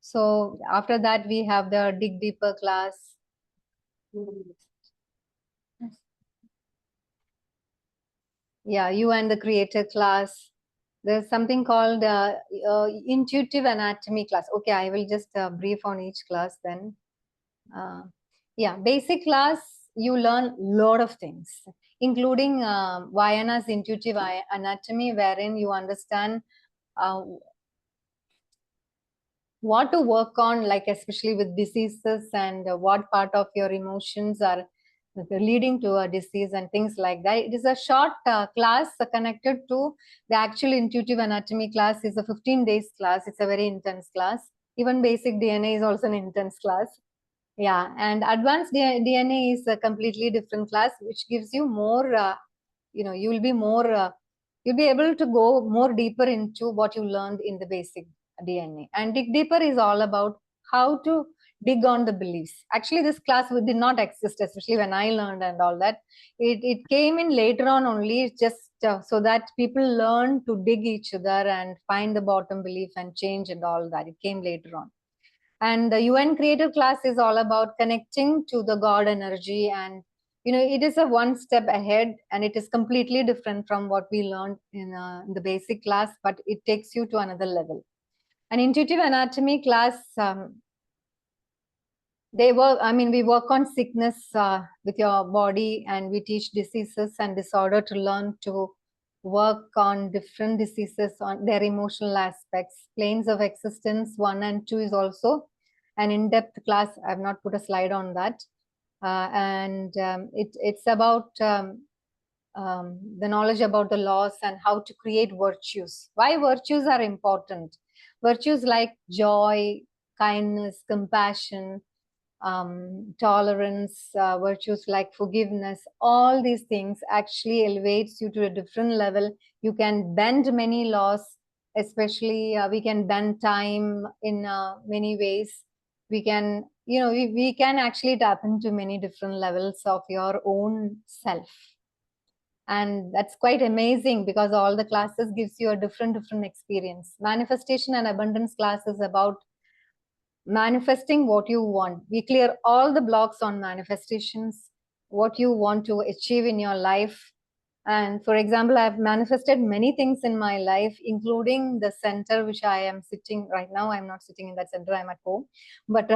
So after that, we have the Dig Deeper class. Yeah, you and the creator class. There's something called intuitive anatomy class. Okay, I will just brief on each class then. Yeah, basic class, you learn lot of things, including Vayana's intuitive anatomy, wherein you understand what to work on, like especially with diseases, and what part of your emotions are leading to a disease and things like that. It is a short class connected to the actual intuitive anatomy class. Is a 15 days class. It's a very intense class. Even basic DNA is also an intense class. Yeah, and advanced DNA is a completely different class, which gives you more, you know, you will be more, you'll be able to go more deeper into what you learned in the basic DNA. And dig deeper is all about how to dig on the beliefs. Actually, this class did not exist, especially when I learned and all that. It came in later on only, just so that people learn to dig each other and find the bottom belief and change and all that. It came later on. And the UN creator class is all about connecting to the God energy, and you know, it is a one step ahead, and it is completely different from what we learned in the basic class, but it takes you to another level. An intuitive anatomy class, we work on sickness with your body, and we teach diseases and disorder to learn to work on different diseases, on their emotional aspects. Planes of Existence 1 and 2 is also an in-depth class. I've not put a slide on that. It's about the knowledge about the laws and how to create virtues. Why virtues are important? Virtues like joy, kindness, compassion, tolerance, virtues like forgiveness, all these things actually elevates you to a different level. You can bend many laws, especially we can bend time in many ways. We can, we can actually tap into many different levels of your own self. And that's quite amazing because all the classes gives you a different experience. Manifestation and abundance class is about manifesting what you want. We clear all the blocks on manifestations, what you want to achieve in your life. And for example, I've manifested many things in my life, including the center which I am sitting right now. I'm not sitting in that center, I'm at home. But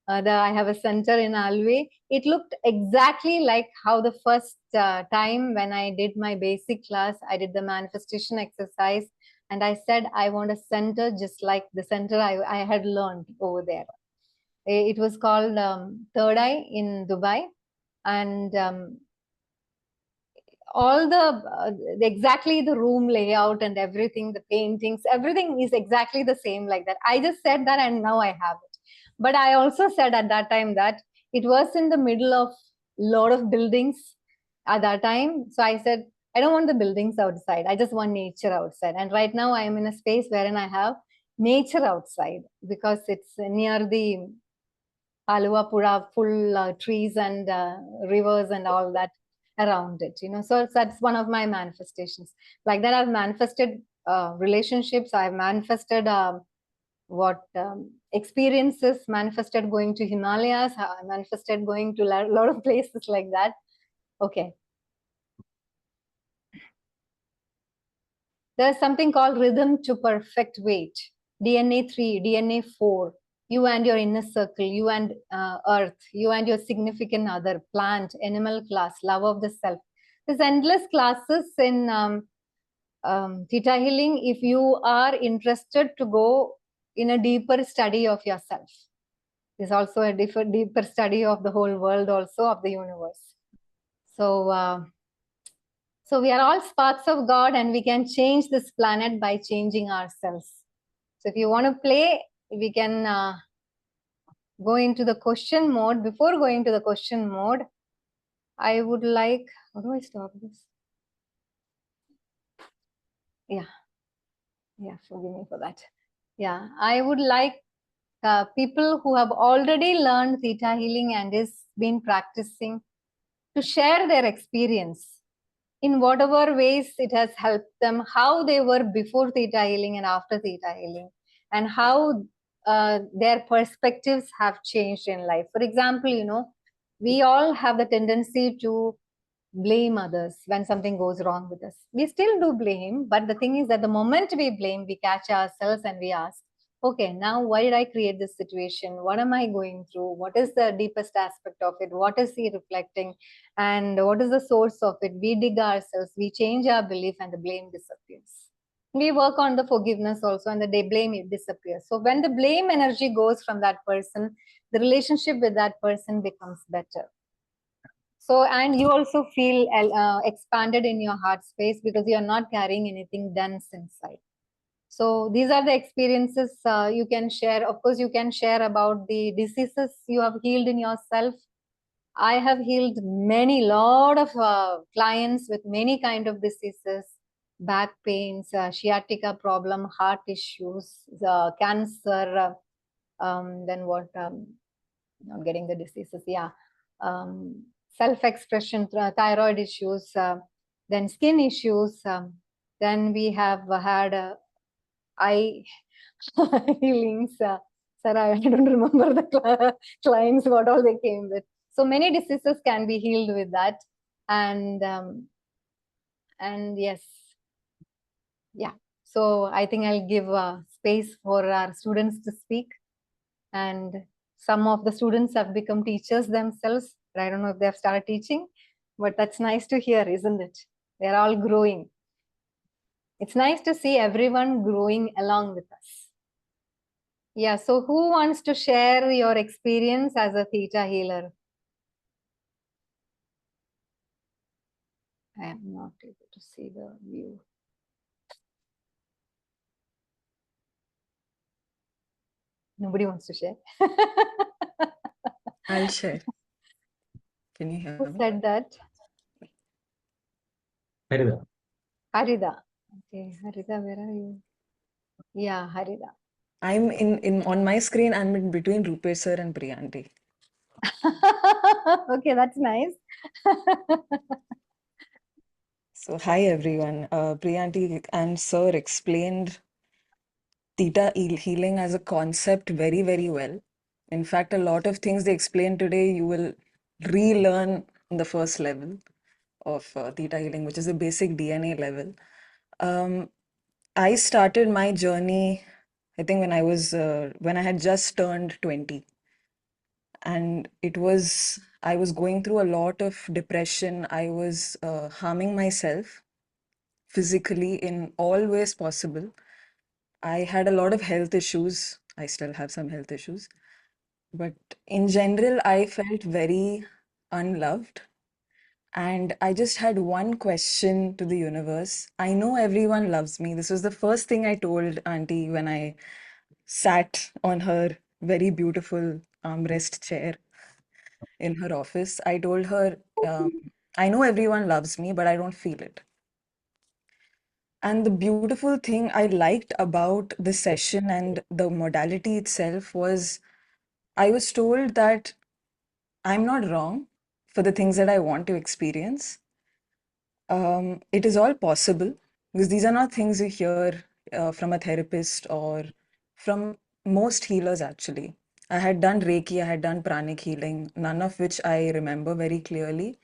I have a center in Alway. It looked exactly like how the first time when I did my basic class, I did the manifestation exercise. And I said, I want a center just like the center I had learned over there. It was called Third Eye in Dubai. And all exactly the room layout and everything, the paintings, everything is exactly the same like that. I just said that and now I have it. But I also said at that time that it was in the middle of lot of buildings at that time. So I said, I don't want the buildings outside. I just want nature outside. And right now I am in a space wherein I have nature outside because it's near the Aluapura, full trees and rivers and all that around it. So that's one of my manifestations. Like that, I've manifested relationships. I've manifested experiences, manifested going to Himalayas, manifested going to a lot of places like that. Okay. There's something called rhythm to perfect weight. DNA 3, DNA 4, you and your inner circle, you and earth, you and your significant other, plant, animal class, love of the self. There's endless classes in Theta Healing if you are interested to go in a deeper study of yourself. There's also a deeper study of the whole world, also of the universe. So we are all sparks of God and we can change this planet by changing ourselves. So if you want to play, we can go into the question mode. Before going to the question mode, I would like, how do I stop this? Yeah, forgive me for that. Yeah, I would like people who have already learned Theta Healing and is been practicing to share their experience in whatever ways it has helped them, how they were before Theta Healing and after Theta Healing, and how their perspectives have changed in life. For example, we all have the tendency to blame others when something goes wrong with us. We still do blame, but the thing is that the moment we blame, we catch ourselves and we ask, okay, now why did I create this situation? What am I going through? What is the deepest aspect of it? What is he reflecting? And what is the source of it? We dig ourselves, we change our belief, and the blame disappears. We work on the forgiveness also, and the blame, it disappears. So when the blame energy goes from that person, the relationship with that person becomes better. So, and you also feel expanded in your heart space because you are not carrying anything dense inside. So these are the experiences you can share. Of course, you can share about the diseases you have healed in yourself. I have healed lot of clients with many kind of diseases, back pains, sciatica problem, heart issues, cancer, then what, not getting the diseases, yeah. Self-expression, thyroid issues, then skin issues. Then we have had eye healings. Sir, I don't remember the clients, what all they came with. So many diseases can be healed with that. And yes, yeah. So I think I'll give space for our students to speak. And some of the students have become teachers themselves. I don't know if they have started teaching, but that's nice to hear, isn't it? They're all growing. It's nice to see everyone growing along with us. Yeah, so who wants to share your experience as a theta healer? I am not able to see the view. Nobody wants to share. I'll share. Can you hear Who me? said that? Harida. Harida. Okay, Harida, where are you? Yeah, Harida. I'm in on my screen. I'm in between Rupesh sir and Priyanti. Okay, that's nice. So hi everyone. Priyanti and sir explained healing as a concept very, very well. In fact, a lot of things they explained today, you will relearn in the first level of theta healing, which is the basic DNA level. Um, I started my journey, I think when I had just turned 20. And I was going through a lot of depression. I was harming myself physically in all ways possible. I had a lot of health issues. I still have some health issues. But in general, I felt very unloved. And I just had one question to the universe. I know everyone loves me. This was the first thing I told Auntie when I sat on her very beautiful armrest chair in her office. I told her, I know everyone loves me, but I don't feel it. And the beautiful thing I liked about the session and the modality itself was I was told that I'm not wrong for the things that I want to experience. It is all possible because these are not things you hear from a therapist or from most healers, actually. I had done Reiki, I had done pranic healing, none of which I remember very clearly.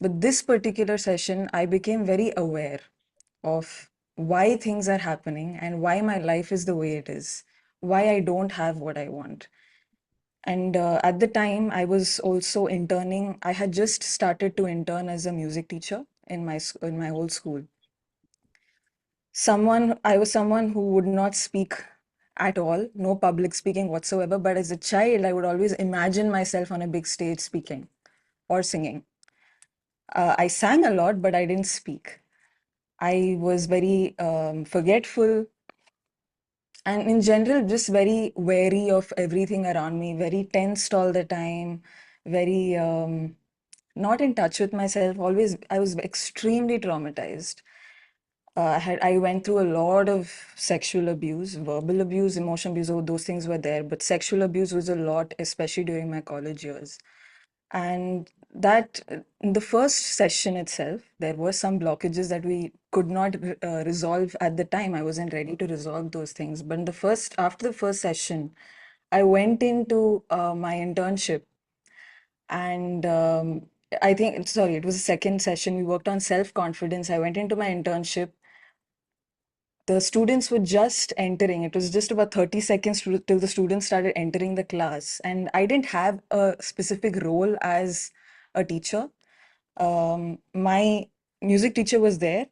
But this particular session, I became very aware of why things are happening and why my life is the way it is, why I don't have what I want. And at the time, I was also interning. I had just started to intern as a music teacher in in my whole school. I was someone who would not speak at all, no public speaking whatsoever. But as a child, I would always imagine myself on a big stage speaking or singing. I sang a lot, but I didn't speak. I was very forgetful and in general just very wary of everything around me, very tensed all the time, very not in touch with myself. Always, I was extremely traumatized. I went through a lot of sexual abuse, verbal abuse, emotional abuse. Oh, those things were there, but sexual abuse was a lot, especially during my college years. And that in the first session itself, there were some blockages that we could not resolve at the time. I wasn't ready to resolve those things. But in after the first session, I went into my internship, and I think, sorry, it was the second session. We worked on self-confidence. I went into my internship. The students were just entering. It was just about 30 seconds till the students started entering the class. And I didn't have a specific role as a teacher. My music teacher was there,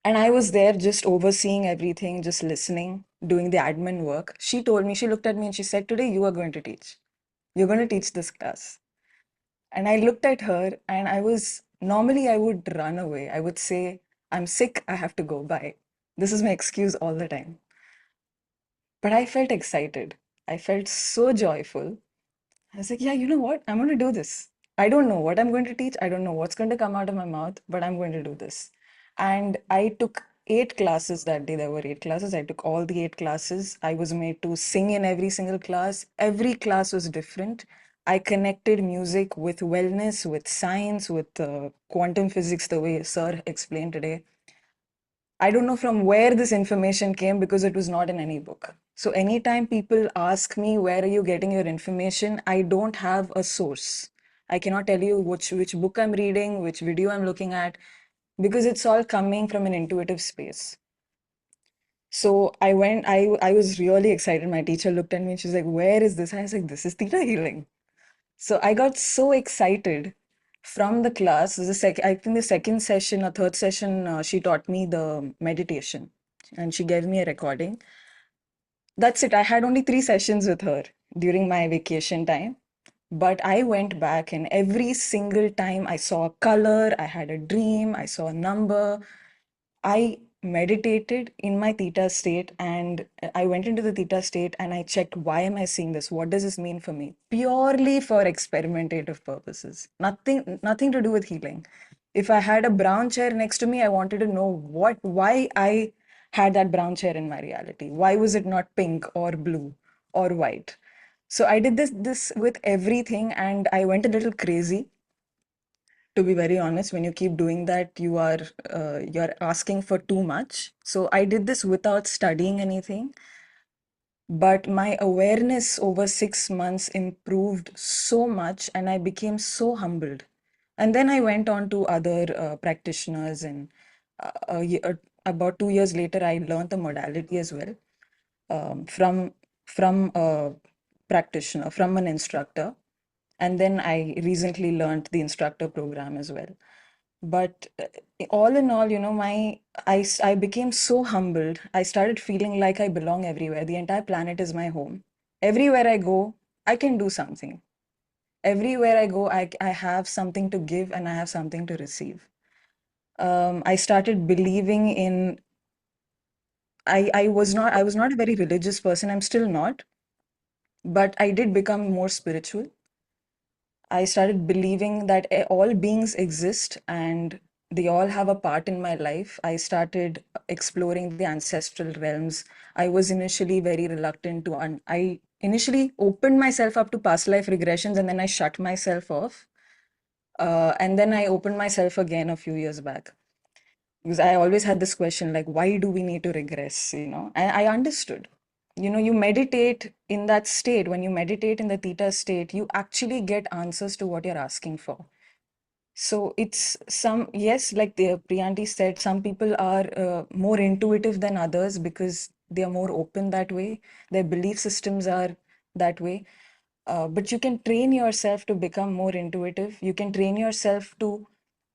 and I was there just overseeing everything, just listening, doing the admin work. She told me, she looked at me and she said, "Today you are going to teach. You're going to teach this class." And I looked at her and normally I would run away. I would say, "I'm sick, I have to go. Bye." This is my excuse all the time. But I felt excited. I felt so joyful. I was like, yeah, you know what? I'm going to do this. I don't know what I'm going to teach. I don't know what's going to come out of my mouth, but I'm going to do this. And I took 8 classes that day. There were 8 classes. I took all the 8 classes. I was made to sing in every single class. Every class was different. I connected music with wellness, with science, with quantum physics, the way Sir explained today. I don't know from where this information came because it was not in any book. So anytime people ask me, where are you getting your information? I don't have a source. I cannot tell you which book I'm reading, which video I'm looking at, because it's all coming from an intuitive space. So I was really excited. My teacher looked at me and she's like, where is this? I was like, this is theta healing. So I got so excited From the class, I think the second session or third session, she taught me the meditation and she gave me a recording. That's it. I had only 3 sessions with her during my vacation time. But I went back, and every single time I saw a color, I had a dream, I saw a number, I meditated in my theta state, and I went into the theta state and I checked, why am I seeing this? What does this mean for me? Purely for experimentative purposes. Nothing to do with healing. If I had a brown chair next to me, I wanted to know why I had that brown chair in my reality. Why was it not pink or blue or white? So I did this with everything, and I went a little crazy. To be very honest, when you keep doing that, you're asking for too much. So I did this without studying anything, but my awareness over 6 months improved so much, and I became so humbled. And then I went on to other practitioners, and about 2 years later, I learned the modality as well, from a practitioner, from an instructor. And then I recently learned the instructor program as well. But all in all, I became so humbled. I started feeling like I belong everywhere. The entire planet is my home. Everywhere I go, I can do something. Everywhere I go, I have something to give and I have something to receive. I started believing in, I was not a very religious person. I'm still not, but I did become more spiritual. I started believing that all beings exist and they all have a part in my life. I started exploring the ancestral realms. I was initially very reluctant to, I initially opened myself up to past life regressions, and then I shut myself off. And then I opened myself again a few years back, because I always had this question, like, why do we need to regress? And I understood. You meditate in that state. When you meditate in the theta state, you actually get answers to what you're asking for. So it's yes, like the Priyanti said, some people are more intuitive than others because they are more open that way. Their belief systems are that way. But you can train yourself to become more intuitive. You can train yourself to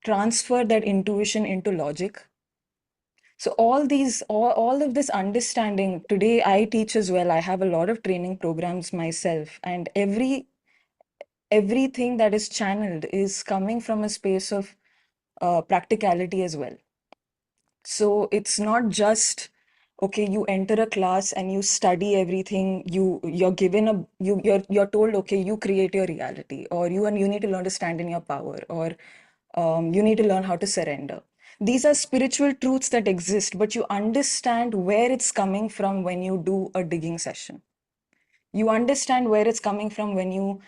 transfer that intuition into logic. So all of this understanding, today I teach as well. I have a lot of training programs myself, and everything that is channeled is coming from a space of practicality as well. So it's not just, okay, you enter a class and you study everything. You're given you're told, okay, you create your reality, or you need to learn to stand in your power, or you need to learn how to surrender. These are spiritual truths that exist, but you understand where it's coming from when you do a digging session. You understand where it's coming from when you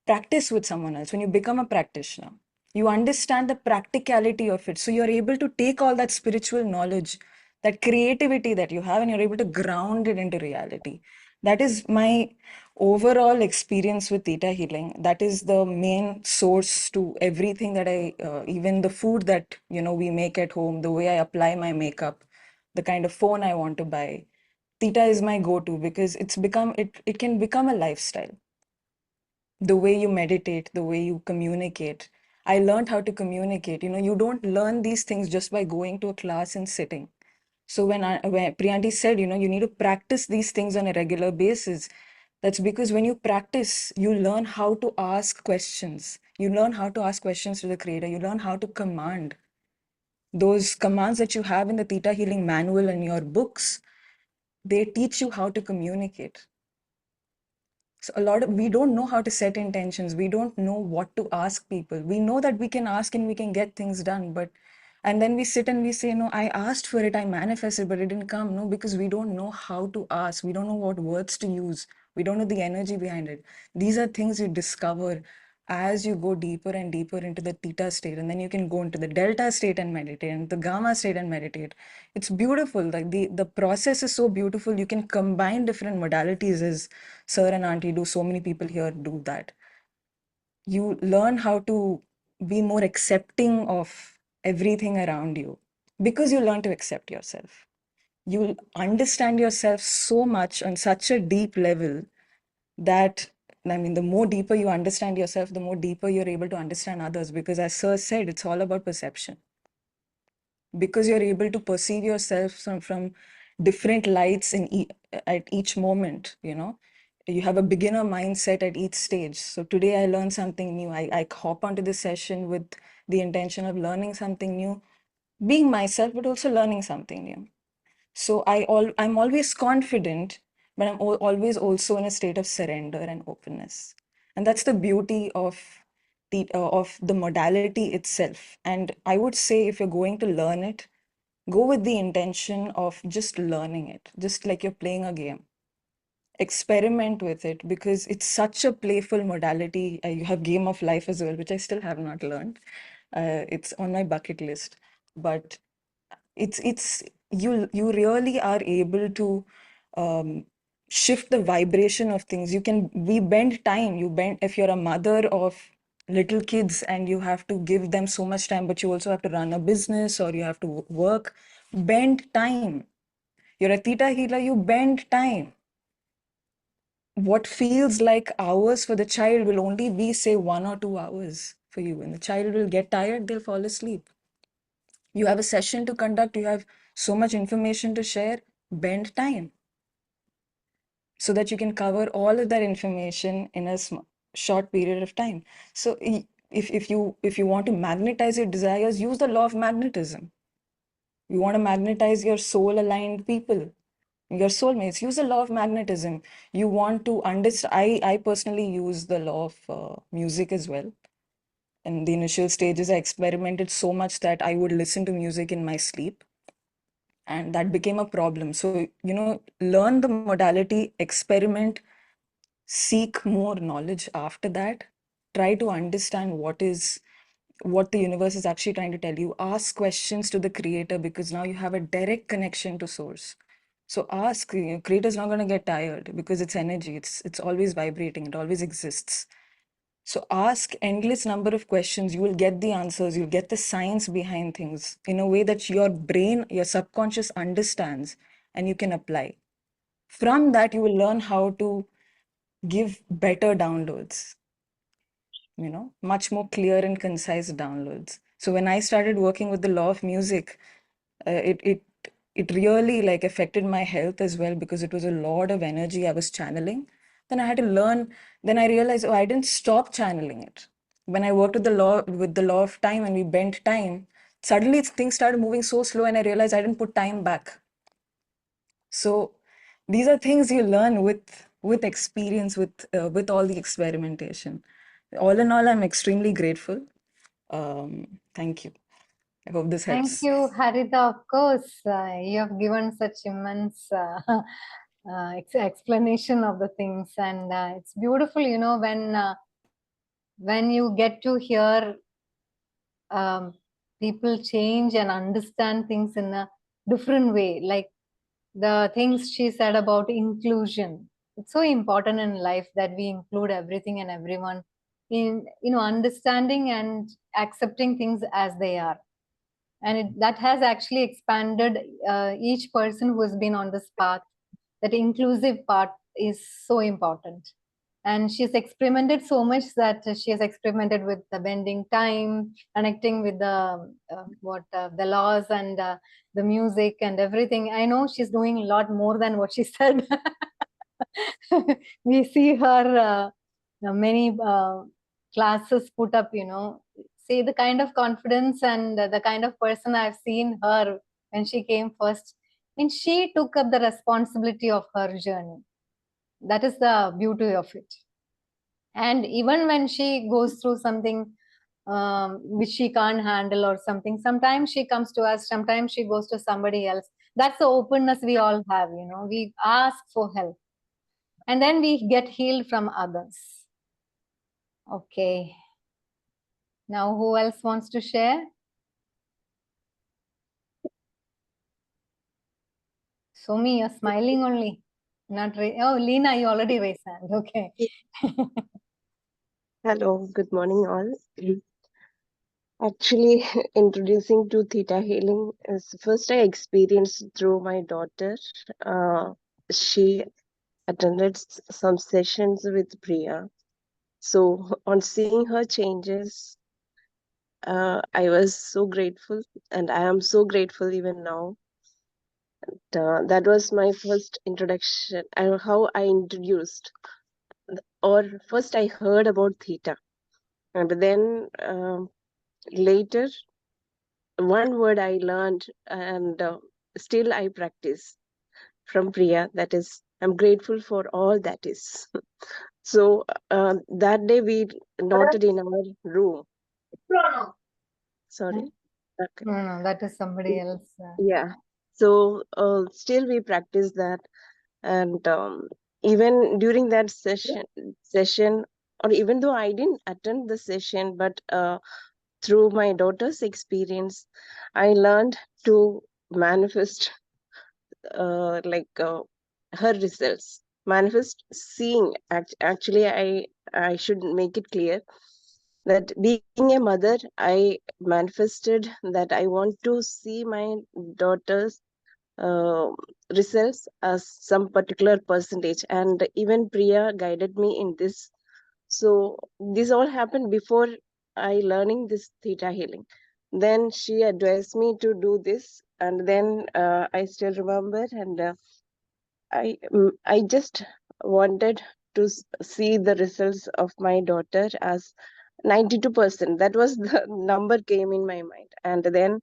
practice with someone else, when you become a practitioner. You understand the practicality of it. So you're able to take all that spiritual knowledge, that creativity that you have, and you're able to ground it into reality. That is my overall experience with theta healing. That is the main source to everything that even the food that we make at home, the way I apply my makeup, the kind of phone I want to buy. Theta is my go-to because it can become a lifestyle. The way you meditate, the way you communicate. I learned how to communicate. You don't learn these things just by going to a class and sitting. So when Priyanti said, you need to practice these things on a regular basis, that's because when you practice, you learn how to ask questions. You learn how to ask questions to the creator. You learn how to command. Those commands that you have in the Theta Healing Manual and your books, they teach you how to communicate. So we don't know how to set intentions. We don't know what to ask people. We know that we can ask and we can get things done, and then we sit and we say, no, I asked for it, I manifested, but it didn't come. No, because we don't know how to ask. We don't know what words to use. We don't know the energy behind it. These are things you discover as you go deeper and deeper into the theta state, and then you can go into the delta state and meditate, and the gamma state and meditate. It's beautiful. Like the process is so beautiful. You can combine different modalities, as sir and auntie do. So many people here do that. You learn how to be more accepting of everything around you because you learn to accept yourself. You understand yourself so much on such a deep level that I mean, the more deeper you understand yourself, the more deeper you're able to understand others. Because as Sir said, it's all about perception. Because you're able to perceive yourself from different lights at each moment, you know. You have a beginner mindset at each stage. So today I learned something new. I hop onto this session with the intention of learning something new, being myself, but also learning something new. So I'm always confident, but I'm always also in a state of surrender and openness. And that's the beauty of the modality itself. And I would say if you're going to learn it, go with the intention of just learning it, just like you're playing a game. Experiment with it because it's such a playful modality. You have Game of Life as well, which I still have not learned. It's on my bucket list, but it's you really are able to um, shift the vibration of things. We bend time. You bend if you're a mother of little kids and you have to give them so much time, but you also have to run a business or you have to work. Bend time. You're a theta healer. You bend time. What feels like hours for the child will only be, say, 1 or 2 hours for you. And the child will get tired, they'll fall asleep. You have a session to conduct, you have so much information to share, bend time so that you can cover all of that information in a short period of time. So if you want to magnetize your desires, use the law of magnetism. You want to magnetize your soul aligned people, your soulmates, use the law of magnetism. You want to understand, I personally use the law of music as well. In the initial stages, I experimented so much that I would listen to music in my sleep. And that became a problem. So, learn the modality, experiment, seek more knowledge after that. Try to understand what the universe is actually trying to tell you. Ask questions to the creator because now you have a direct connection to source. So ask, creator's not going to get tired because it's energy. It's always vibrating. It always exists. So ask endless number of questions. You will get the answers. You'll get the science behind things in a way that your brain, your subconscious understands and you can apply. From that, you will learn how to give better downloads, much more clear and concise downloads. So when I started working with the law of music, it really like affected my health as well because it was a lot of energy I was channeling. Then I had to learn. Then I realized, oh, I didn't stop channeling it. When I worked with the law of time and we bent time, suddenly things started moving so slow, and I realized I didn't put time back. So these are things you learn with experience, with all the experimentation. All in all, I'm extremely grateful. Thank you. I hope this Thank helps. you, Harita. Of course, you have given such immense explanation of the things, and it's beautiful, when you get to hear people change and understand things in a different way, like the things she said about inclusion. It's so important in life that we include everything and everyone in understanding and accepting things as they are. And that has actually expanded each person who has been on this path. That inclusive part is so important. And she's experimented so much that she has experimented with the bending time, connecting with the laws and the music and everything. I know she's doing a lot more than what she said. We see her many classes put up, see the kind of confidence and the kind of person I've seen her when she came first. And she took up the responsibility of her journey. That is the beauty of it. And even when she goes through something which she can't handle or something, sometimes she comes to us, sometimes she goes to somebody else. That's the openness we all have, we ask for help and then we get healed from others. Okay. Now, who else wants to share? Somi, you're smiling only. Not oh, Lena, you already raised hand. Okay. Hello, good morning, all. Actually, introducing to Theta Healing is first I experienced through my daughter. She attended some sessions with Priya. So on seeing her changes, I was so grateful, and I am so grateful even now. That was my first introduction, and how I introduced, or first I heard about Theta, and then later one word I learned, and still I practice from Priya. That is, I'm grateful for all that is. So that day we noted in our room. Sorry. Okay. No, that is somebody else. Yeah. So still we practice that, and even during that session, or even though I didn't attend the session, but through my daughter's experience, I learned to manifest her results, manifest seeing. Actually, I should make it clear that being a mother, I manifested that I want to see my daughter's uh, results as some particular percentage, and even Priya guided me in this. So this all happened before I learning this theta healing. Then she advised me to do this, and then I still remember, and I just wanted to see the results of my daughter as 92%. That was the number came in my mind, and then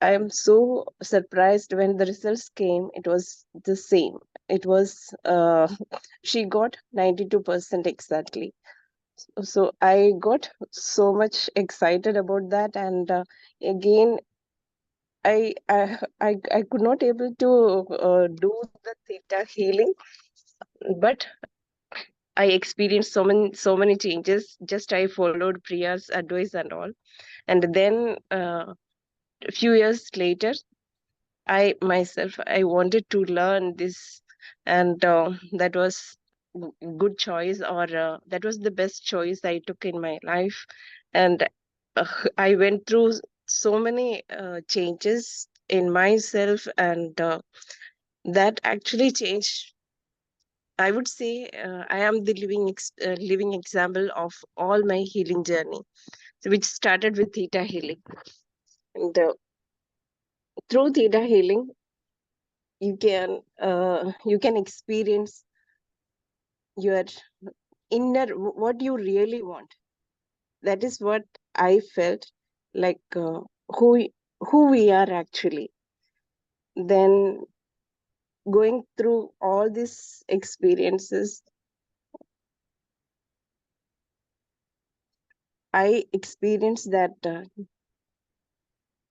I am so surprised when the results came. It was the same. It was she got 92% exactly. So I got so much excited about that, and again I could not able to do the theta healing, but I experienced so many changes. Just I followed Priya's advice and all, and then a few years later, I myself I wanted to learn this, and that was good choice, or that was the best choice I took in my life, and I went through so many changes in myself, and that actually changed. I would say I am the living example of all my healing journey, which started with theta healing. And through theta healing, you can experience your inner, what you really want. That is what I felt, like who we are actually. Then going through all these experiences, I experienced that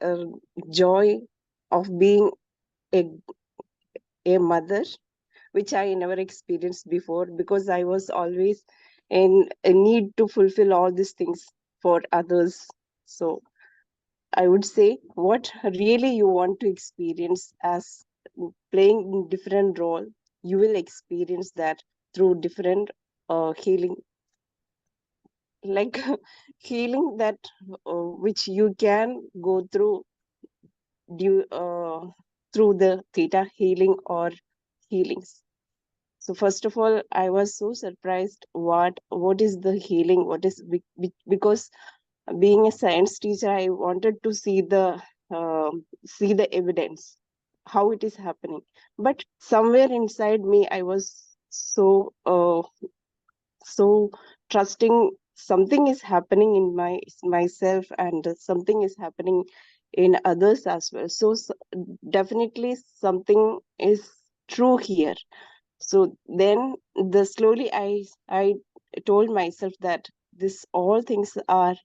uh, joy of being a, a mother, which I never experienced before, because I was always in a need to fulfill all these things for others. So I would say, what really you want to experience as playing in different role, you will experience that through different healing, like healing that which you can go through due through the theta healing or healings. So first of all, I was so surprised what is the healing, what is because being a science teacher, I wanted to see the evidence how it is happening. But somewhere inside me, I was so trusting something is happening in myself, and something is happening in others as well. So definitely something is true here. So then the slowly I told myself that this all things are,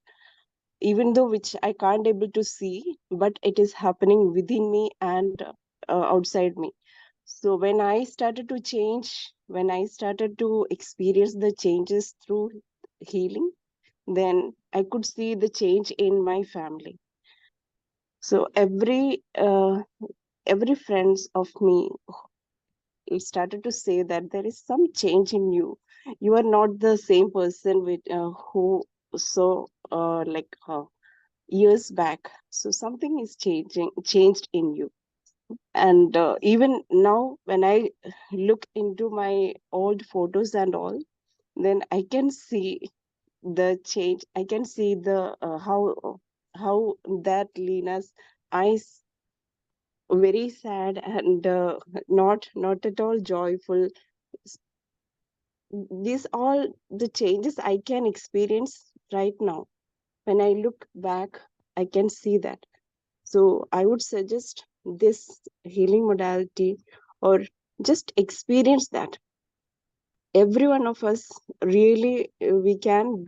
even though which I can't able to see, but it is happening within me and outside me. So when I started to change, when I started to experience the changes through healing, then I could see the change in my family. So every friends of me started to say that there is some change in you. You are not the same person with who so years back. So something is changed in you. And even now, when I look into my old photos and all, then I can see the change. I can see the how that Lena's eyes very sad and not at all joyful. S- These all the changes I can experience right now. When I look back, I can see that. So I would suggest this healing modality, or just experience that. Every one of us really we can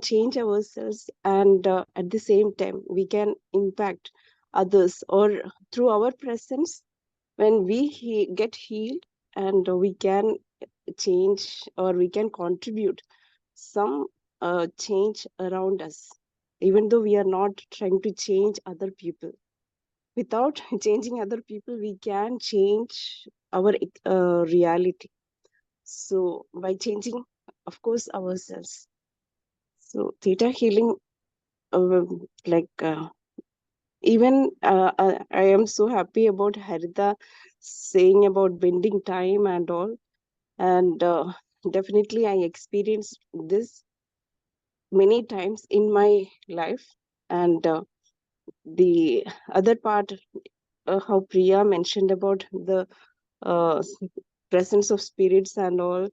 change ourselves, and at the same time we can impact others, or through our presence, when we get healed, and we can change, or we can contribute some change around us, even though we are not trying to change other people. Without changing other people, we can change our reality. So by changing, of course, ourselves. So theta healing, like even I am so happy about Harita saying about bending time and all. And definitely I experienced this many times in my life. And the other part, how Priya mentioned about the uh, presence of spirits and all,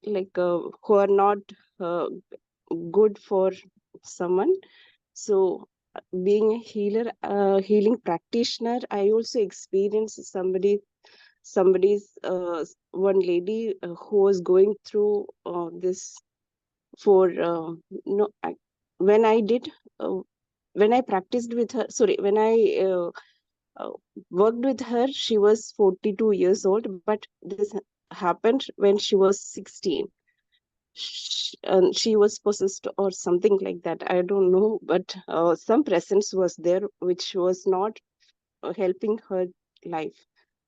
like who are not uh, good for someone. So being a healer, healing practitioner, I also experienced somebody's one lady who was going through this for no I, when I did uh, when I practiced with her, sorry, when I uh, worked with her, she was 42 years old, but this happened when she was 16. And she was possessed or something like that, I don't know, but some presence was there which was not helping her life.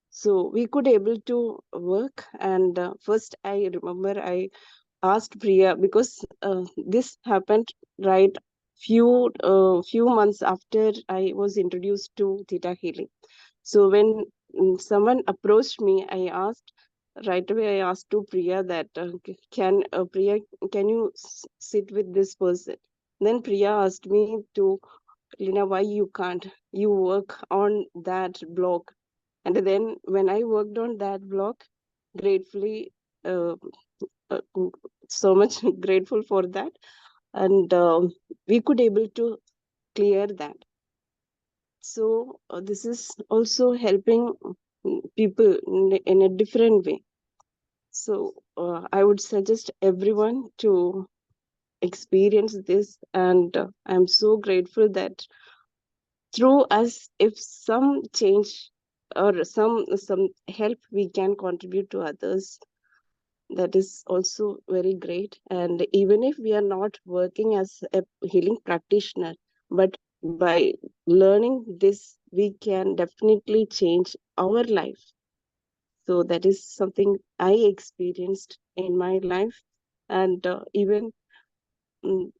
So we could able to work. And first I remember I asked Priya, because this happened right few months after I was introduced to theta healing. So when someone approached me, I asked right away. I asked to Priya that can Priya, can you sit with this person? Then Priya asked me to, Lina, why you can't? You work on that block. And then when I worked on that block, gratefully, uh, uh, so much grateful for that. And we could able to clear that. So this is also helping people in a different way. So I would suggest everyone to experience this. And I'm so grateful that through us, if some change or some help we can contribute to others, that is also very great. And even if we are not working as a healing practitioner, but by learning this, we can definitely change our life. So that is something I experienced in my life. And mm,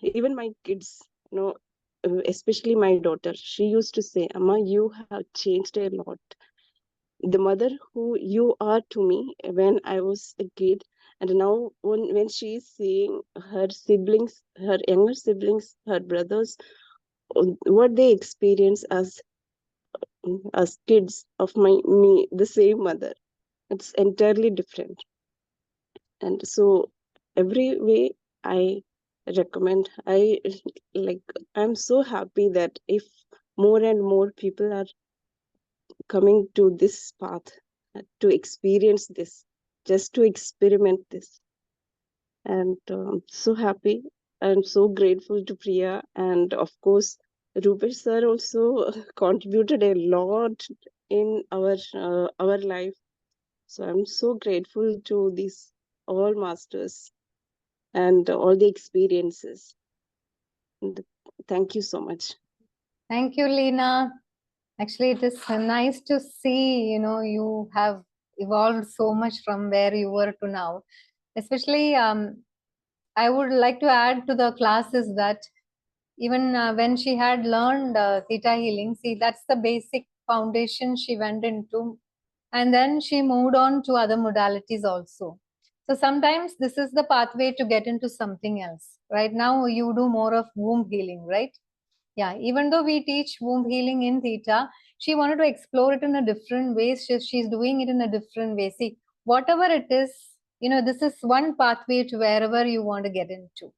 even my kids, especially my daughter, she used to say, Amma, you have changed a lot. The mother who you are to me when I was a kid, and now when she is seeing her siblings, her younger siblings, her brothers, what they experience as kids of me, the same mother, it's entirely different. And so every way I recommend, I like, I'm so happy that if more and more people are coming to this path, to experience this, just to experiment this. And so happy. I'm so grateful to Priya. And of course, Rupesh sir also contributed a lot in our life. So I'm so grateful to these all masters and all the experiences. And thank you so much. Thank you, Lena. Actually, it is nice to see, you have evolved so much from where you were to now. Especially, I would like to add to the classes that even when she had learned theta healing, see, that's the basic foundation she went into, and then she moved on to other modalities also. So sometimes this is the pathway to get into something else. Right now you do more of womb healing, right? Yeah, even though we teach womb healing in theta, she wanted to explore it in a different way. She's doing it in a different way. See, whatever it is, this is one pathway to wherever you want to get into.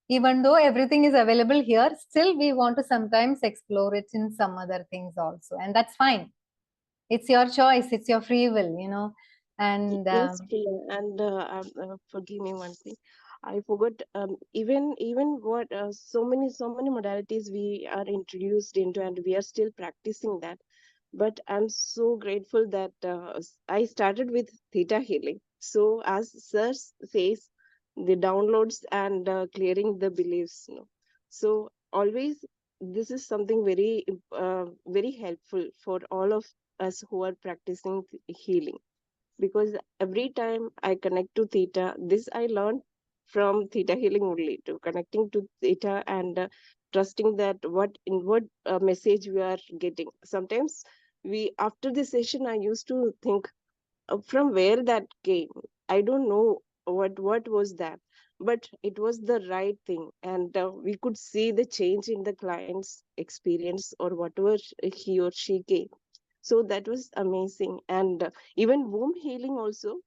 Even though everything is available here, still we want to sometimes explore it in some other things also, and that's fine. It's your choice, it's your free will. And Yes, Priya, and forgive me one thing. I forgot. Even what so many modalities we are introduced into, and we are still practicing that. But I'm so grateful that I started with theta healing. So as Sir says, the downloads and clearing the beliefs. So always this is something very helpful for all of us who are practicing healing, because every time I connect to theta, this I learned from theta healing only, to connecting to theta and trusting that what message we are getting. Sometimes we after the session, I used to think from where that came. I don't know what was that, but it was the right thing, and we could see the change in the client's experience or whatever he or she gave. So that was amazing. And even womb healing also,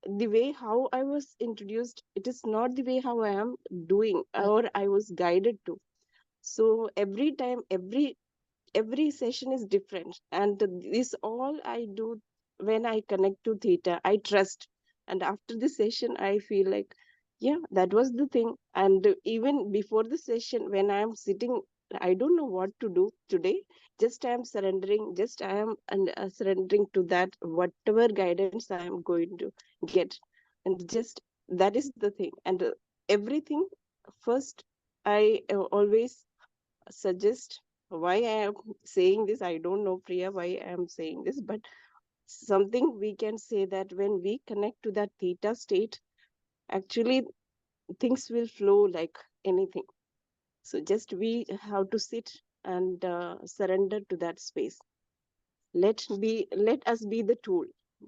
the way how I was introduced, it is not the way how I am doing or I was guided to. So every time, every session is different, and this all I do. When I connect to theta, I trust, and after the session I feel like, yeah, that was the thing. And even before the session, when I am sitting, I don't know what to do today, just I am surrendering, just I am surrendering to that whatever guidance I am going to get. And just that is the thing. And everything first, I always suggest, why I am saying this, I don't know, Priya, why I am saying this, but something we can say that when we connect to that theta state, actually things will flow like anything. So just we have to sit and surrender to that space. Let us be the tool.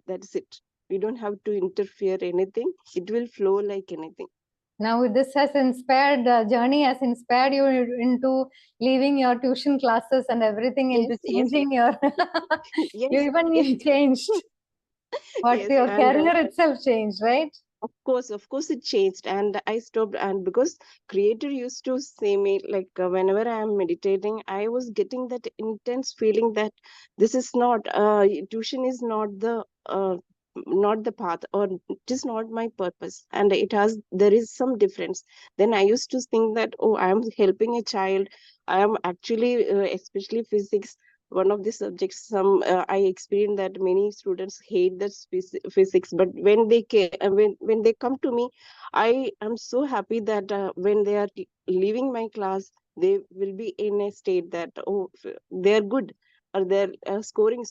That's it. We don't have to interfere anything. It will flow like anything. now this has inspired, journey has inspired you into leaving your tuition classes and everything, into Yes, yes, changing your you yes, even changed what yes, your and career itself changed, right? of course, it changed, and I stopped. And because Creator used to say me like, whenever I am meditating, I was getting that intense feeling that this is not tuition is not the path, or it is not my purpose, and there is some difference. Then I used to think that, oh, I am helping a child. I am actually, especially physics, one of the subjects, I experienced that many students hate the physics, but when they come to me, I am so happy that when they are leaving my class, they will be in a state that, oh, they are good, or they're scoring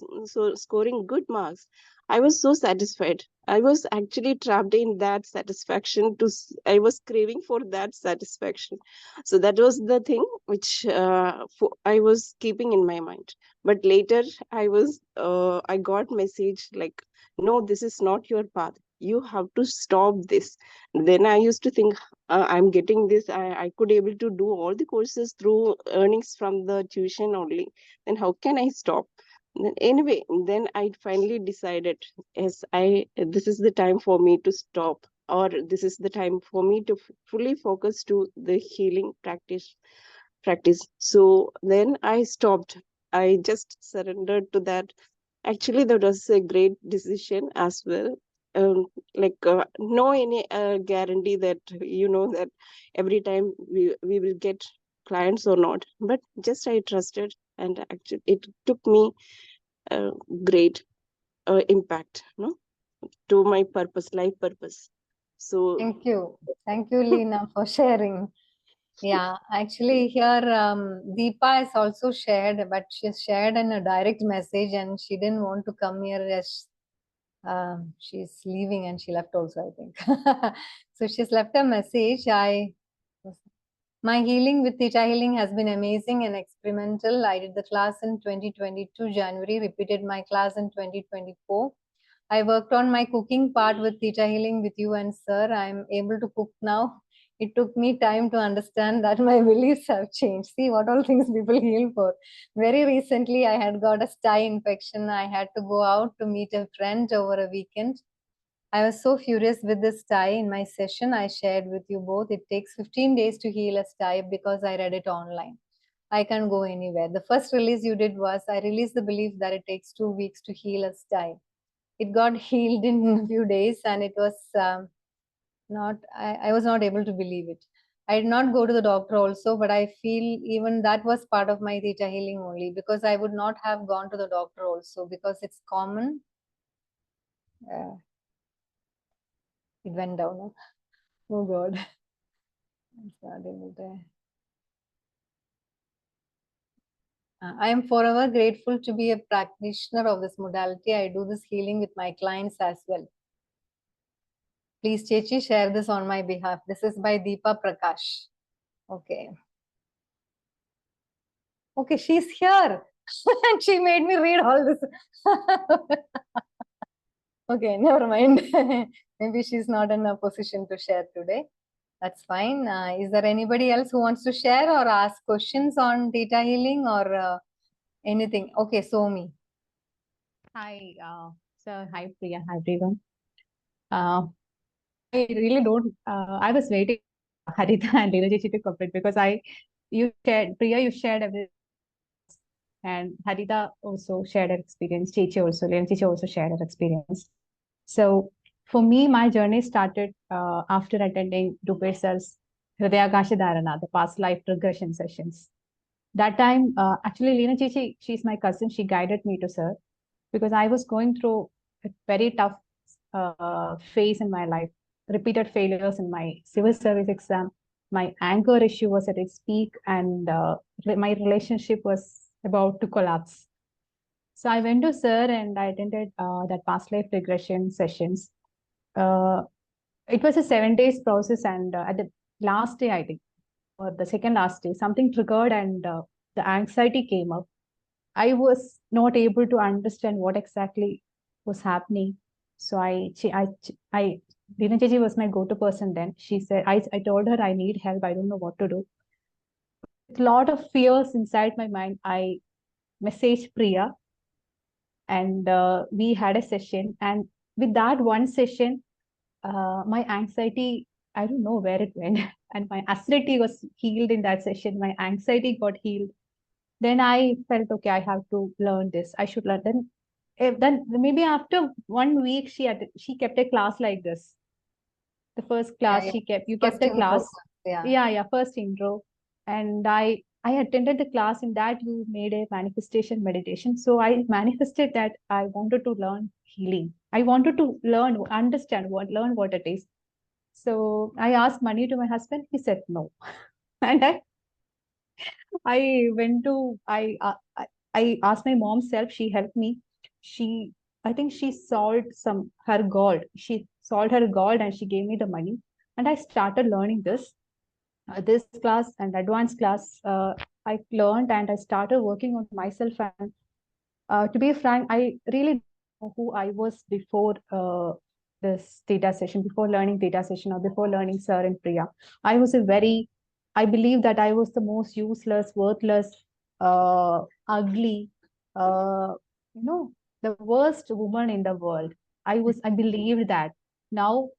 good marks. I was so satisfied. I was actually trapped in that satisfaction. I was craving for that satisfaction. So that was the thing which I was keeping in my mind. But later I got message like, no, this is not your path, you have to stop this. Then I used to think, I'm getting this, I could able to do all the courses through earnings from the tuition only, then how can I stop? Then anyway, then I finally decided, yes, I this is the time for me to stop, or this is the time for me to fully focus to the healing practice. So then I stopped. I just surrendered to that. Actually, that was a great decision as well. Like, no any guarantee that that every time we will get clients or not. But just I trusted, and actually it took me a great impact, to my purpose, life purpose. So Thank you, Leena, for sharing. Yeah, actually, here Deepa has also shared, but she's shared in a direct message, and she didn't want to come here as she's leaving, and she left also, I think. So she's left a message. My healing with Theta healing has been amazing and experimental. I did the class in 2022 January, repeated my class in 2024. I worked on my cooking part with Theta healing with you and sir. I am able to cook now. It took me time to understand that my beliefs have changed. See what all things people heal for. Very recently, I had got a sty infection. I had to go out to meet a friend over a weekend. I was so furious with this sty in my session. I shared with you both. It takes 15 days to heal a sty because I read it online. I can't go anywhere. The first release you did was I released the belief that it takes 2 weeks to heal a sty. It got healed in a few days, and it was I was not able to believe it. I did not go to the doctor also, but I feel even that was part of my Theta healing only, because I would not have gone to the doctor also, because it's common. It went down. Huh? Oh God. I'm not able to. I am forever grateful to be a practitioner of this modality. I do this healing with my clients as well. Please, Chechi, share this on my behalf. This is by Deepa Prakash. Okay. Okay, she's here. And she made me read all this. Okay, never mind. Maybe she's not in a position to share today. That's fine. Is there anybody else who wants to share or ask questions on Theta healing or anything? Okay, Somi. Hi, sir. Hi, Priya. Hi, everyone. I really don't. I was waiting for Harita and Leena Chechi to complete because you shared, Priya, you shared everything, and Harita also shared her experience. Chechi also, Leena Chechi also shared her experience. So for me, my journey started after attending Rupesh sir's Hridayakasha Dharana, the past life regression sessions. That time, actually, Leena Chechi, she's my cousin. She guided me to sir because I was going through a very tough phase in my life, repeated failures in my civil service exam. My anger issue was at its peak, and my relationship was about to collapse. So I went to sir and I attended that past life regression sessions. It was a 7 days process, and at the last day, I think, or the second last day, something triggered, and the anxiety came up. I was not able to understand what exactly was happening. So Dina Chechi was my go-to person then. She said, I told her I need help. I don't know what to do. With a lot of fears inside my mind, I messaged Priya, and we had a session. And with that one session, my anxiety, I don't know where it went. And my acidity was healed in that session. My anxiety got healed. Then I felt, okay, I have to learn this. I should learn. Then maybe after 1 week, she kept a class like this. The first class you kept First a intro class. class, yeah. Yeah, first intro. And I attended the class. In that you made a manifestation meditation. So I manifested that I wanted to learn healing. I wanted to learn what it is. So I asked money to my husband. He said no. And I went to I asked my mom's help. She helped me. I think she solved her gold. She solved her gold and she gave me the money. And I started learning this class and advanced class. I learned and I started working on myself. And to be frank, I really don't know who I was before this Theta session, before learning Theta session, or before learning Sir and Priya. I believe that I was the most useless, worthless, ugly, uh, the worst woman in the world. I believed that. Now,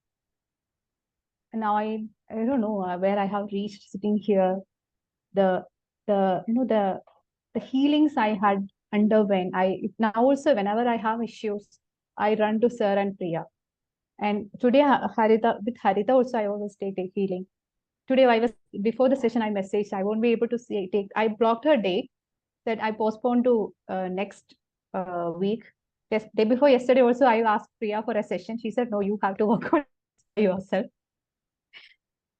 I don't know where I have reached sitting here. The, the healings I had underwent. Now also whenever I have issues, I run to Sir and Priya. And today, with Harita also, I always take a healing. Today, before the session, I messaged, I won't be able to I blocked her date that I postponed to next week. Yes, day before yesterday also, I asked Priya for a session. She said, no, you have to work on it yourself.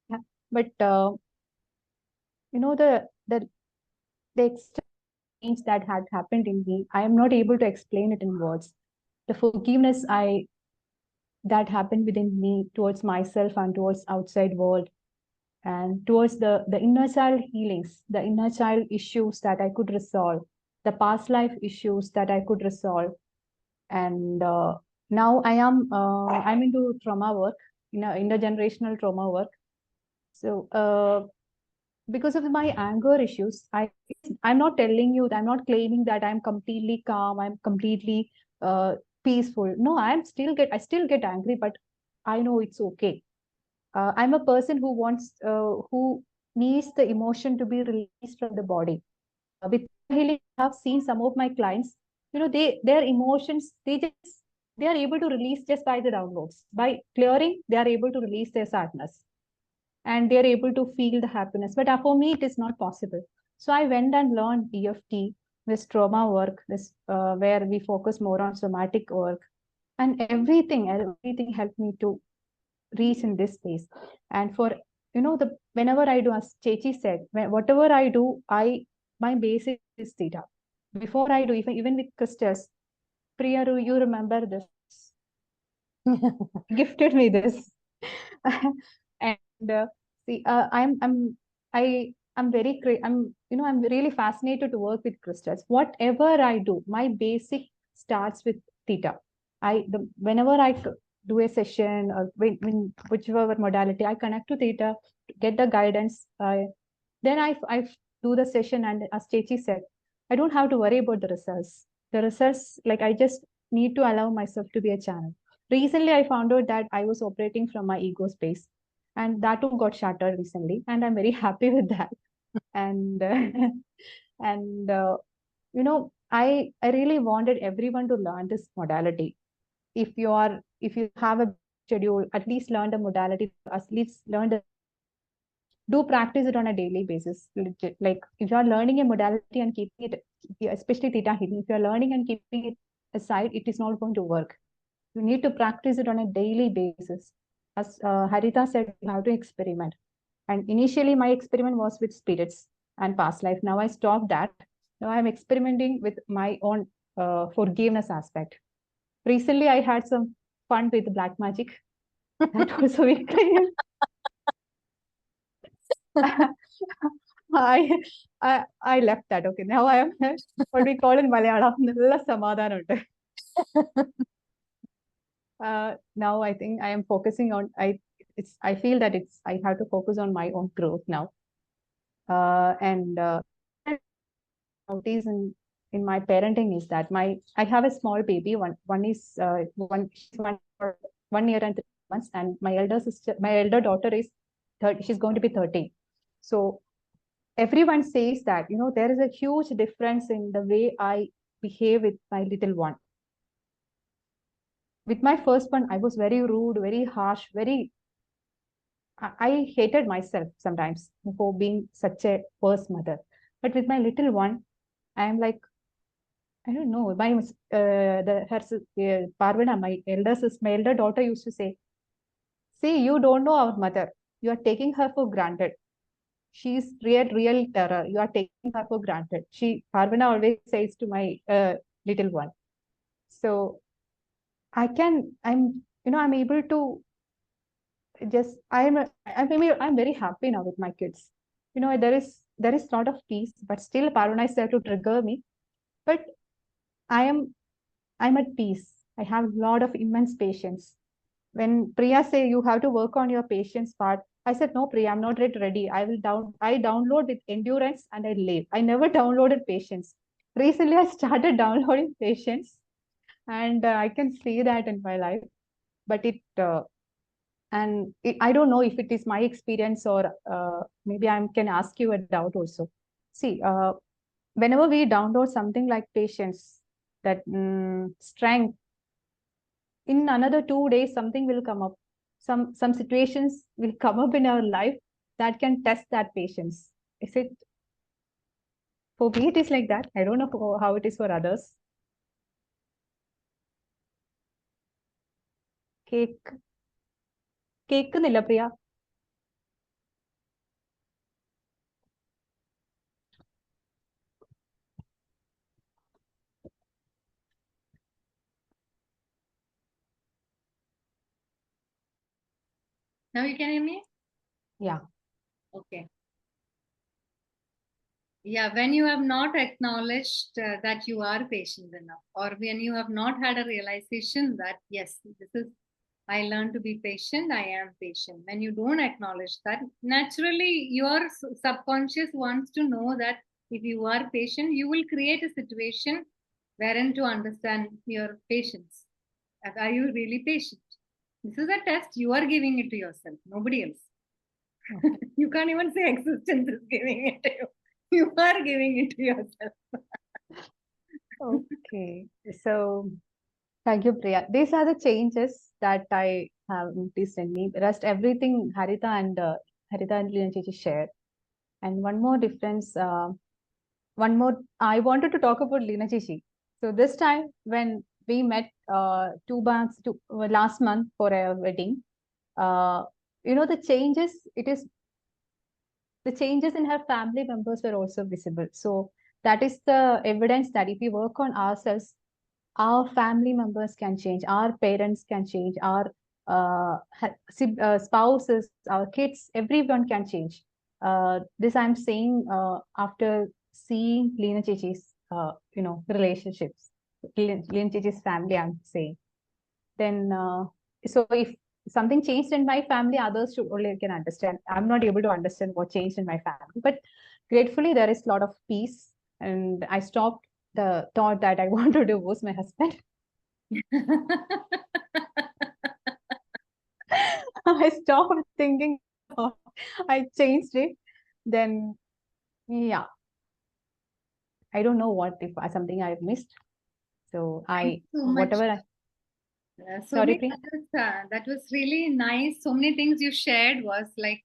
Yeah. But, the extent change that had happened in me, I am not able to explain it in words. The forgiveness that happened within me towards myself and towards outside world, and towards the inner child healings, the inner child issues that I could resolve, the past life issues that I could resolve. And now I'm into trauma work, intergenerational trauma work. So because of my anger issues, I'm not telling you, I'm not claiming that I'm completely calm, I'm completely peaceful. No, I still get angry, but I know it's okay. I'm a person who needs the emotion to be released from the body. With healing, I have seen some of my clients, their emotions, they are able to release just by the downloads. By clearing, they are able to release their sadness and they are able to feel the happiness. But for me, it is not possible. So I went and learned EFT, this trauma work, this where we focus more on somatic work, and everything helped me to reach in this space. And for the whenever I do, as Chechi said, whatever I do, my basic is theta. Before I do, even with crystals, Priya, you remember this? Gifted me this. And see, I'm very I'm really fascinated to work with crystals. Whatever I do, my basic starts with theta. Whenever I do a session or whichever modality, I connect to theta, get the guidance. Then I do the session, and as Chechi said, I don't have to worry about the results. The results, like, I just need to allow myself to be a channel. Recently, I found out that I was operating from my ego space, and that too got shattered recently, and I'm very happy with that. And and I really wanted everyone to learn this modality. If you have a schedule, at least learn the modality, at least learn the do practice it on a daily basis. Like, if you are learning a modality and keeping it, especially theta healing, if you are learning and keeping it aside, it is not going to work. You need to practice it on a daily basis. As Harita said, you have to experiment. And initially, my experiment was with spirits and past life. Now I stopped that. Now I'm experimenting with my own forgiveness aspect. Recently, I had some fun with black magic. That also we I, I left that. Okay, now I am what we call in Malayalam, nalla samadhanam. Now I think I am focusing on I feel that I have to focus on my own growth now. And notice in my parenting is that I have a small baby. One is she's 1 year and 3 months, and my elder daughter is 30. She's going to be 13. So everyone says that there is a huge difference in the way I behave with my little one. With my first one, I was very rude, very harsh, I hated myself sometimes for being such a worse mother. But with my little one, I am like, I don't know. Parvana, my elder daughter used to say, "See, you don't know our mother. You are taking her for granted. She's real terror. You are taking her for granted." Parvana always says to my little one. So I'm able to just, I'm very happy now with my kids. There is a lot of peace, but still Parvana is there to trigger me. But I am, I'm at peace. I have a lot of immense patience. When Priya say you have to work on your patience part, I said, no, Priya, I'm not yet ready. I download with endurance and I live. I never downloaded patience. Recently, I started downloading patience, and I can see that in my life. But I don't know if it is my experience, or maybe I can ask you a doubt also. See, whenever we download something like patience, that strength, in another 2 days, something will come up. Some situations will come up in our life that can test that patience. Is it, for me, it is like that. I don't know how it is for others. Cake. കേൾക്കുന്നില്ല പ്രിയ? Now you can hear me? Yeah. Okay. Yeah, when you have not acknowledged that you are patient enough, or when you have not had a realization that, yes, this is, I learned to be patient, I am patient. When you don't acknowledge that, naturally your subconscious wants to know that if you are patient, you will create a situation wherein to understand your patience. Are you really patient? This is a test. You are giving it to yourself, nobody else. You can't even say existence is giving it to you. You are giving it to yourself. Okay. So thank you, Priya. These are the changes that I have noticed in me. Rest everything Harita and Leena Chichi shared. And one more difference, I wanted to talk about Leena Chichi. So this time when we met last month for a wedding, the changes, the changes in her family members were also visible. So that is the evidence that if we work on ourselves, our family members can change, our parents can change, our spouses, our kids, everyone can change. This I'm saying after seeing Leena Chichi's, relationships, Leena Chichi's family, I'm saying. Then, so if something changed in my family, others should only can understand. I'm not able to understand what changed in my family, but gratefully there is a lot of peace, and I stopped the thought that I want to divorce my husband. I stopped thinking, I changed it. Then, yeah, I don't know what if something I've missed. So So much. whatever I, Sorry, Priya? that was really nice. So many things you shared was like,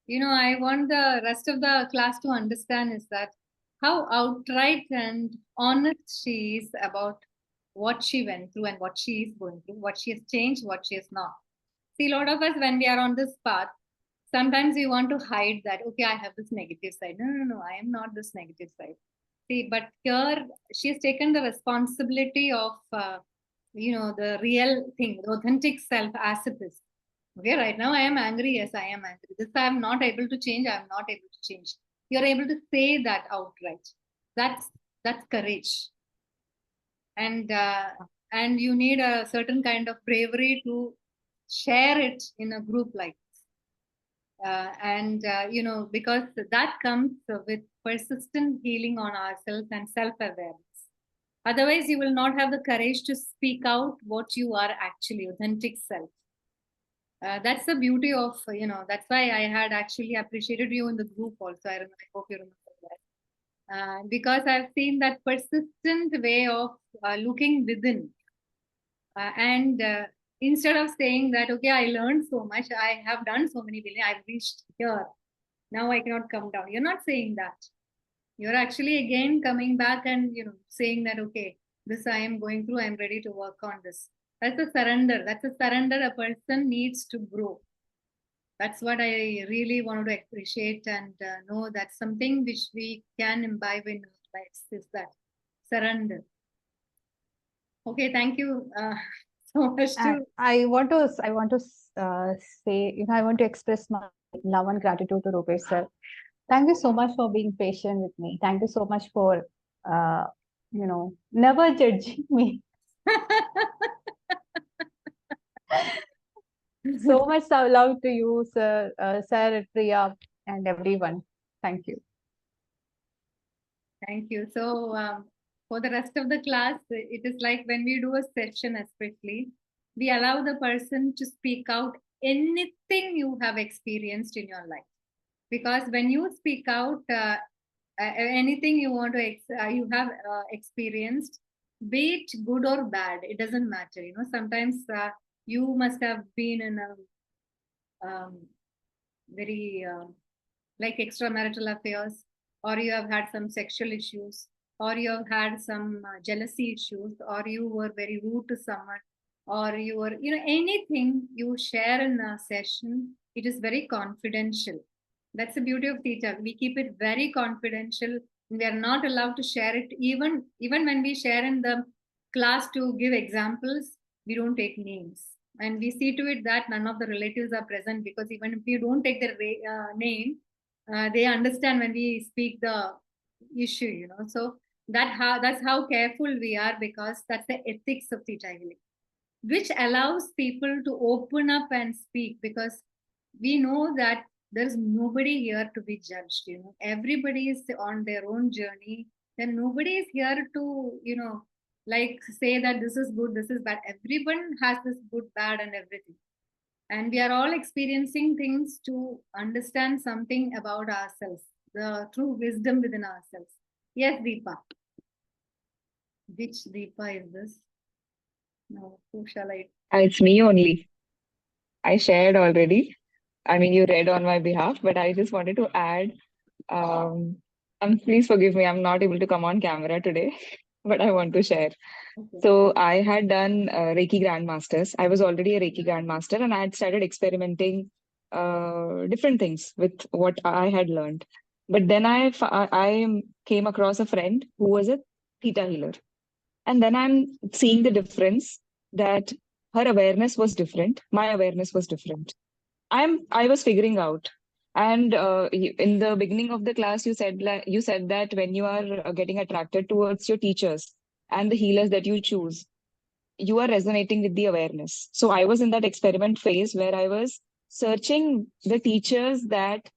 I want the rest of the class to understand is that how outright and honest she is about what she went through and what she is going through, what she has changed, what she has not. See, a lot of us, when we are on this path, sometimes we want to hide that, okay, I have this negative side. No, no, no, I am not this negative side. See, but here she has taken the responsibility of, the real thing, the authentic self as it is. Okay, right now I am angry. Yes, I am angry. This I am not able to change. I am not able to change. You're able to say that outright. That's courage, and you need a certain kind of bravery to share it in a group like this. Because that comes with persistent healing on ourselves and self-awareness. Otherwise, you will not have the courage to speak out what you are actually, authentic self. That's the beauty of, that's why I had actually appreciated you in the group also. I hope you remember that. Because I've seen that persistent way of looking within. And instead of saying that, okay, I learned so much, I have done so many billion, I've reached here. Now I cannot come down. You're not saying that. You're actually again coming back and saying that, okay, this I am going through, I'm ready to work on this. That's a surrender. That's a surrender a person needs to grow. That's what I really wanted to appreciate and know that something which we can imbibe in our lives is that surrender. Okay, thank you so much. I want to say, I want to express my love and gratitude to Rupesh sir. Thank you so much for being patient with me. Thank you so much for, never judging me. So much love to you, sir, Priya, and everyone. Thank you. Thank you. So for the rest of the class, it is like when we do a session, especially, we allow the person to speak out anything you have experienced in your life. Because when you speak out anything you want to you have experienced, be it good or bad, it doesn't matter. Sometimes you must have been in a very like extramarital affairs, or you have had some sexual issues, or you have had some jealousy issues, or you were very rude to someone, or you were, anything you share in a session, it is very confidential. That's the beauty of Theta. We keep it very confidential. We are not allowed to share it. Even when we share in the class to give examples, we don't take names. And we see to it that none of the relatives are present, because even if you don't take the name, they understand when we speak the issue, So that's how careful we are, because that's the ethics of theta healing, which allows people to open up and speak, because we know that there's nobody here to be judged. Everybody is on their own journey. Then nobody is here to like say that this is good, this is bad. Everyone has this good, bad, and everything, and we are all experiencing things to understand something about ourselves, the true wisdom within ourselves. Yes, Deepa. Which Deepa is this? No, who shall I? It's me only. I shared already. I mean, you read on my behalf, but I just wanted to add. Please forgive me, I'm not able to come on camera today, but I want to share. Okay. So I had done Reiki Grandmasters. I was already a Reiki Grandmaster, and I had started experimenting different things with what I had learned. But then I came across a friend who was a Theta healer, and then I'm seeing the difference that her awareness was different, my awareness was different. I was figuring out. And in the beginning of the class, you said that when you are getting attracted towards your teachers and the healers that you choose, you are resonating with the awareness. So I was in that experiment phase where I was searching the teachers that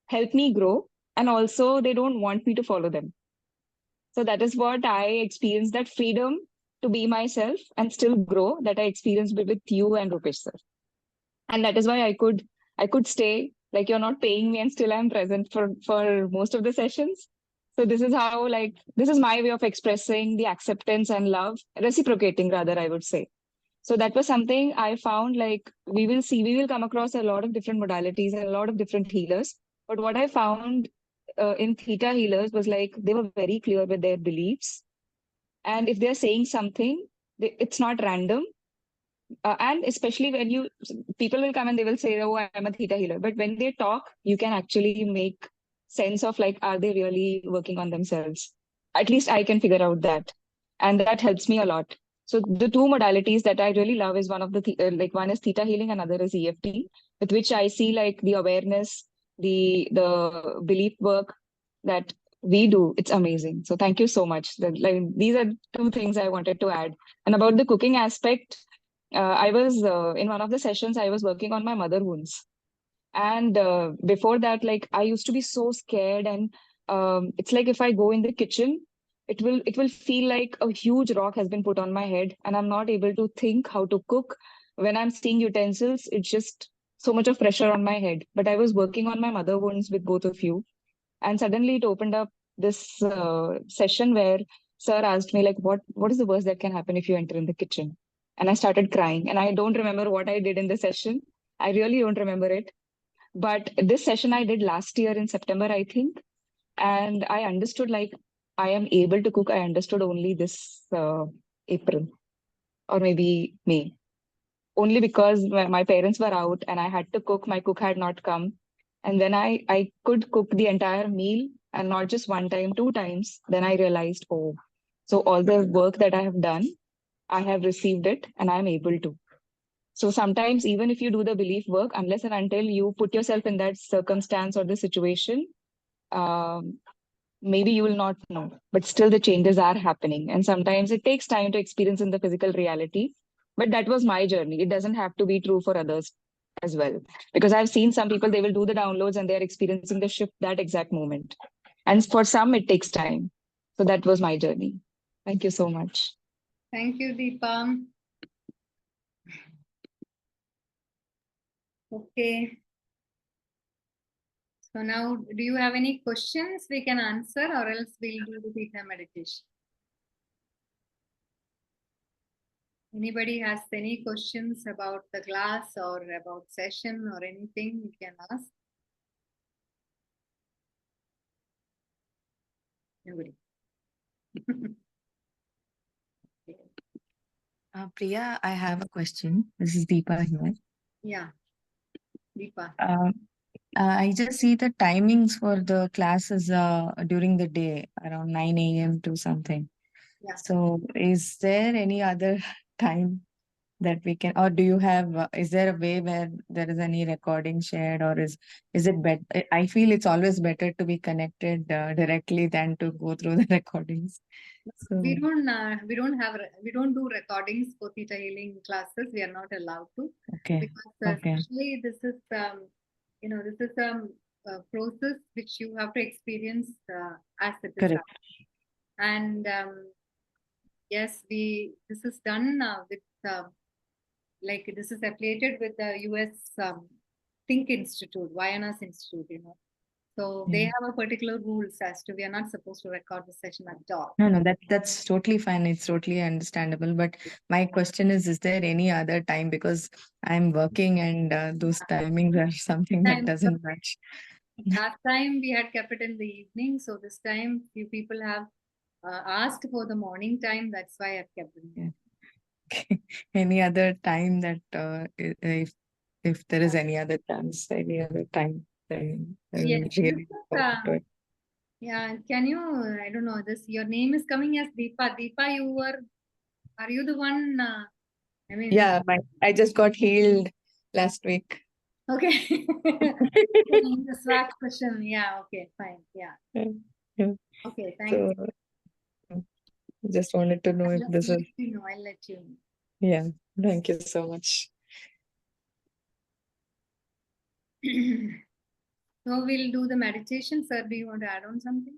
help me grow, and also they don't want me to follow them. So that is what I experienced, that freedom to be myself and still grow, that I experienced with you and Rupesh sir. And that is why I could stay, like, you're not paying me and still I'm present for most of the sessions. So this is how, like, this is my way of expressing the acceptance and love, reciprocating rather, I would say. So that was something I found, like, we will come across a lot of different modalities and a lot of different healers. But what I found in Theta healers was, like, they were very clear with their beliefs. And if they're saying something, it's not random. And especially when people will come and they will say, oh, I'm a Theta healer. But when they talk, you can actually make sense of, like, are they really working on themselves? At least I can figure out that. And that helps me a lot. So the two modalities that I really love is like, one is Theta healing, another is EFT, with which I see, like, the awareness, the belief work that we do. It's amazing. So thank you so much. Like, these are two things I wanted to add. And about the cooking aspect, I was in one of the sessions, I was working on my mother wounds. And before that, like, I used to be so scared. And it's like if I go in the kitchen, it will feel like a huge rock has been put on my head, and I'm not able to think how to cook. When I'm seeing utensils, it's just so much of pressure on my head. But I was working on my mother wounds with both of you, and suddenly it opened up this session where sir asked me, like, what is the worst that can happen if you enter in the kitchen? And I started crying, and I don't remember what I did in the session. I really don't remember it. But this session I did last year in September, I think. And I understood, like, I am able to cook. I understood only this April, or maybe May, only because my parents were out and I had to cook. My cook had not come. And then I could cook the entire meal, and not just one time, two times. Then I realized, oh, so all the work that I have done, I have received it and I'm able to. So sometimes, even if you do the belief work, unless and until you put yourself in that circumstance or the situation, um, maybe you will not know. But still, the changes are happening. And sometimes it takes time to experience in the physical reality. But that was my journey. It doesn't have to be true for others as well. Because I've seen some people, they will do the downloads and they're experiencing the shift that exact moment. And for some, it takes time. So that was my journey. Thank you so much. Thank you, Deepa. Okay. So now, do you have any questions we can answer, or else we'll do the Theta meditation? Anybody has any questions about the class or about session or anything, you can ask. Nobody. Priya, I have a question. This is Deepa here. Yeah, Deepa. I just see the timings for the classes during the day, around 9 a.m. to something. Yeah. So is there any other time? that we can, or do you have, is there a way where there is any recording shared, or is it better? I feel it's always better to be connected directly than to go through the recordings. So, We don't do recordings for theta healing classes. We are not allowed to, okay. because Okay. especially this is this is a process which you have to experience as it is Correct. happening. And yes, this is done with like this is affiliated with the US Think Institute, Vienna's Institute, So they Yeah. have a particular rules as to we are not supposed to record the session at all. No, that's totally fine. It's totally understandable. But my question is there any other time? Because I'm working and those timings are something that Time. doesn't match. Last time we had kept it in the evening, so this time few people have asked for the morning time. That's why I've kept it. Yeah. Okay. Any other time that if there is any other chance, any other time, then I Yes, will this really is, look forward to it. yeah. Can you? I don't know. This your name is coming as Deepa. Deepa, are you the one? I mean, Yeah, I just got healed last week. okay. The swag question. Yeah. Okay. Fine. Yeah. Yeah. Okay. Thank So just wanted to know you. if I'll this let is, you know. I'll let you know. yeah. Thank you so much. So we'll do the meditation. Sir, do you want to add on something?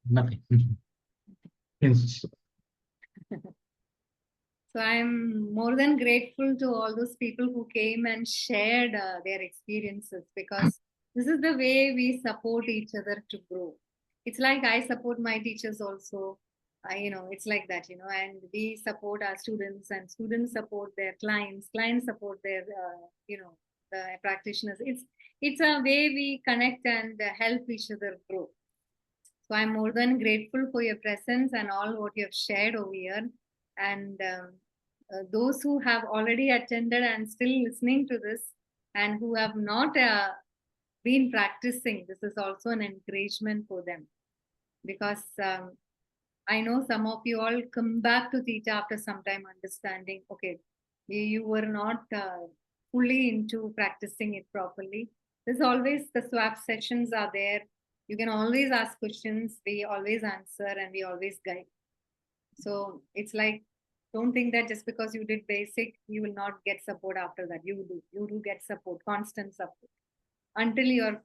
Nothing. Yes. So I'm more than grateful to all those people who came and shared their experiences, because this is the way we support each other to grow. It's like I support my teachers also. It's like that, and we support our students, and students support their clients support their, the practitioners. It's a way we connect and help each other grow. So I'm more than grateful for your presence and all what you have shared over here. And those who have already attended and still listening to this, and who have not been practicing, this is also an encouragement for them. Because I know some of you all come back to Theta after some time, understanding, okay, you were not fully into practicing it properly. There's always the swap sessions are there. You can always ask questions. We always answer and we always guide. So it's like, don't think that just because you did basic, you will not get support after that. You do get support, constant support, until you're,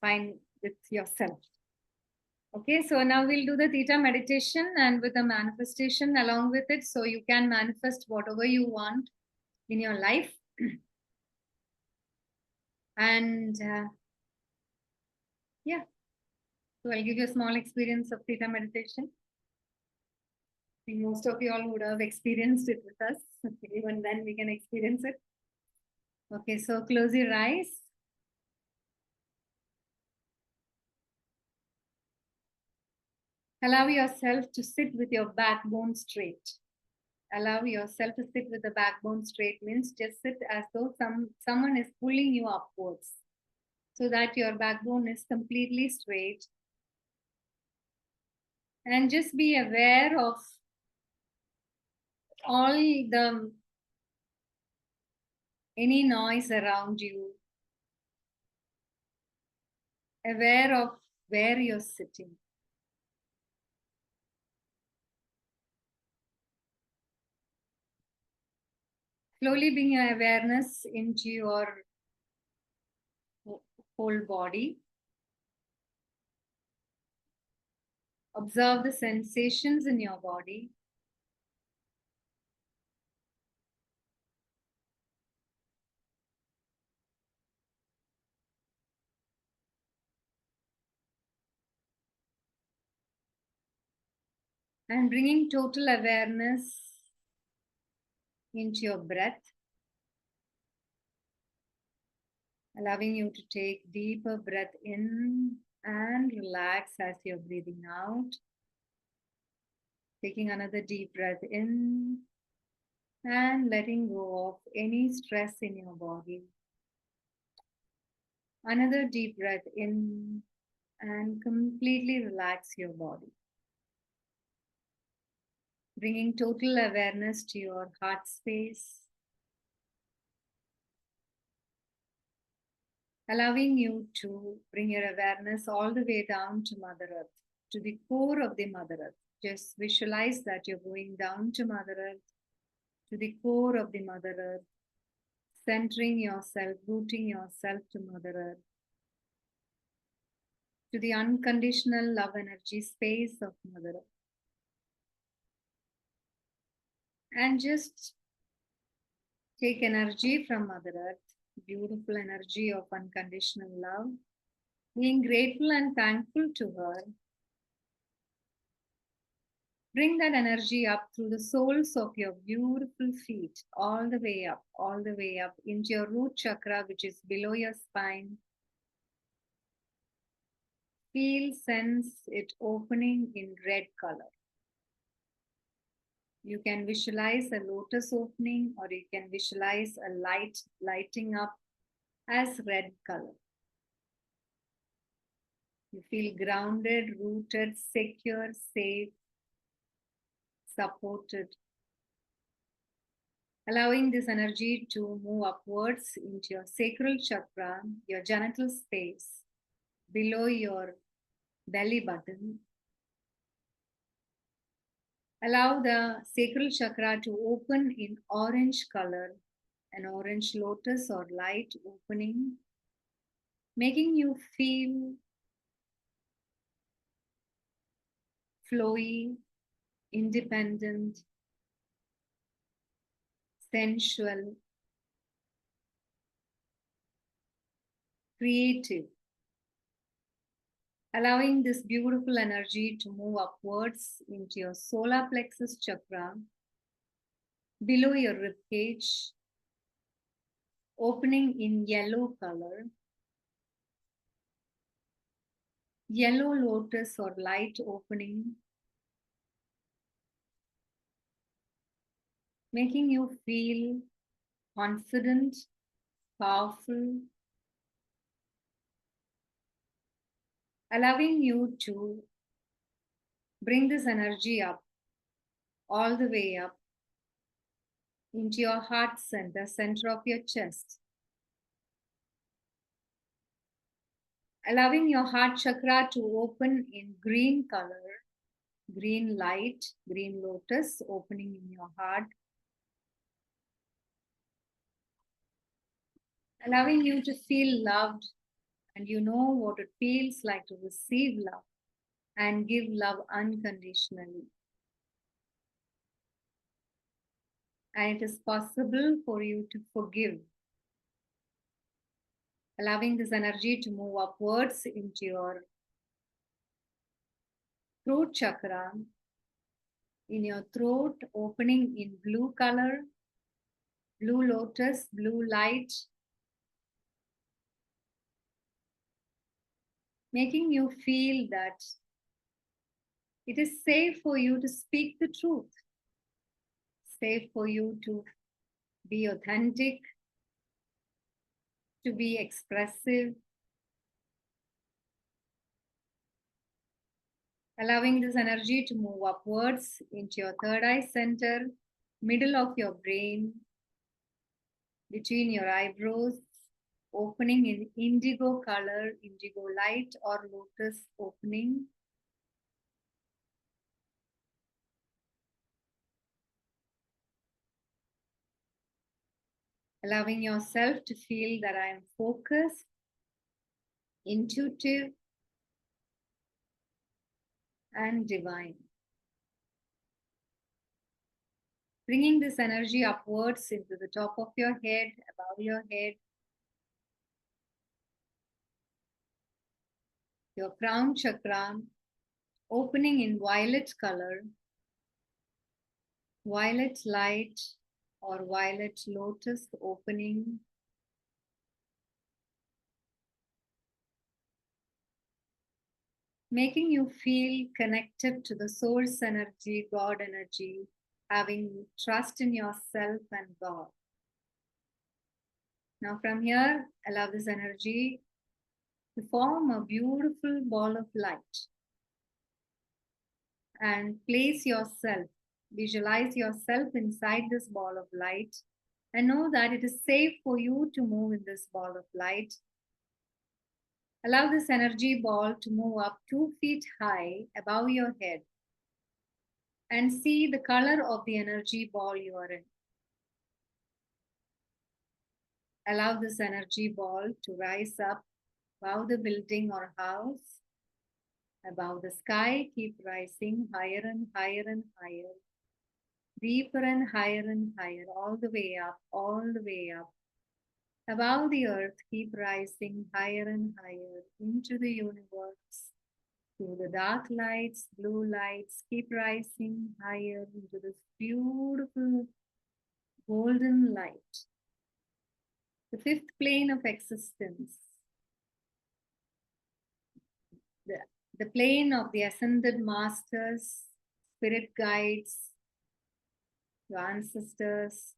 fine with yourself. Okay, so now we'll do the Theta meditation and with the manifestation along with it. So you can manifest whatever you want in your life. And yeah, so I'll give you a small experience of Theta meditation. I think most of you all would have experienced it with us. Even then we can experience it. Okay, so close your eyes. Allow yourself to sit with your backbone straight. Allow yourself to sit with the backbone straight means just sit as though someone is pulling you upwards, so that your backbone is completely straight. And just be aware of all any noise around you. Aware of where you're sitting. Slowly bring your awareness into your whole body. Observe the sensations in your body. And bringing total awareness into your breath. Allowing you to take deeper breath in and relax as you're breathing out. Taking another deep breath in and letting go of any stress in your body. Another deep breath in and completely relax your body. Bringing total awareness to your heart space. Allowing you to bring your awareness all the way down to Mother Earth, to the core of the Mother Earth. Just visualize that you're going down to Mother Earth, to the core of the Mother Earth, centering yourself, rooting yourself to Mother Earth, to the unconditional love energy space of Mother Earth. And just take energy from Mother Earth, beautiful energy of unconditional love, being grateful and thankful to her. Bring that energy up through the soles of your beautiful feet, all the way up into your root chakra, which is below your spine. Feel, sense it opening in red color. You can visualize a lotus opening, or you can visualize a light lighting up as red color. You feel grounded, rooted, secure, safe, supported. Allowing this energy to move upwards into your sacral chakra, your genital space, below your belly button. Allow the sacral chakra to open in orange color, an orange lotus or light opening, making you feel flowy, independent, sensual, creative. Allowing this beautiful energy to move upwards into your solar plexus chakra, below your ribcage, opening in yellow color, yellow lotus or light opening, making you feel confident, powerful, allowing you to bring this energy up, all the way up into your heart center, center of your chest. Allowing your heart chakra to open in green color, green light, green lotus opening in your heart. Allowing you to feel loved, and you know what it feels like to receive love and give love unconditionally. And it is possible for you to forgive. Allowing this energy to move upwards into your throat chakra, in your throat, opening in blue color, blue lotus, blue light, making you feel that it is safe for you to speak the truth, safe for you to be authentic, to be expressive. Allowing this energy to move upwards into your third eye center, middle of your brain, between your eyebrows, opening in indigo color, indigo light or lotus opening. Allowing yourself to feel that I am focused, intuitive, and divine. Bringing this energy upwards into the top of your head, above your head, your crown chakra, opening in violet color, violet light or violet lotus opening. Making you feel connected to the source energy, God energy, having trust in yourself and God. Now from here, allow this energy to form a beautiful ball of light and place yourself Visualize yourself inside this ball of light and know that it is safe for you to move in this ball of light. Allow this energy ball to move up 2 feet high above your head and see the color of the energy ball you are in. Allow this energy ball to rise up above the building or house, above the sky. Keep rising higher and higher and higher, deeper and higher and higher, all the way up, all the way up. Above the earth, keep rising higher and higher into the universe, through the dark lights, blue lights, keep rising higher into this beautiful golden light. The fifth plane of existence, the plane of the ascended masters, spirit guides, your ancestors,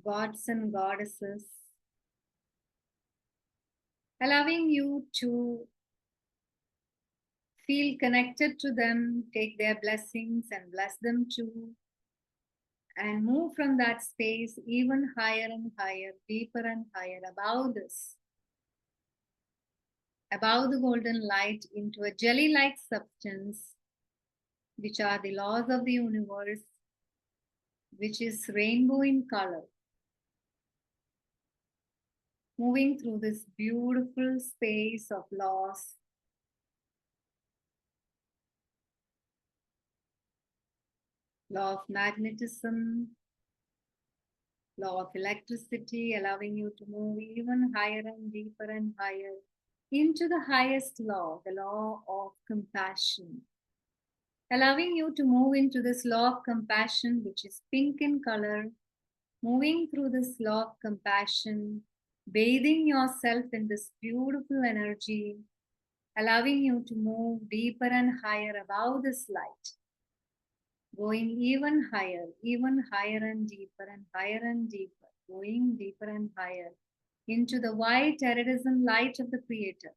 gods and goddesses, allowing you to feel connected to them, take their blessings and bless them too, and move from that space even higher and higher, deeper and higher, above this, above the golden light, into a jelly-like substance, which are the laws of the universe, which is rainbow in color. Moving through this beautiful space of laws, law of magnetism, law of electricity, allowing you to move even higher and deeper and higher into the highest law, the law of compassion. Allowing you to move into this law of compassion, which is pink in color, moving through this law of compassion, bathing yourself in this beautiful energy, allowing you to move deeper and higher above this light, going even higher and deeper and higher and deeper, going deeper and higher into the white iridescent light of the Creator.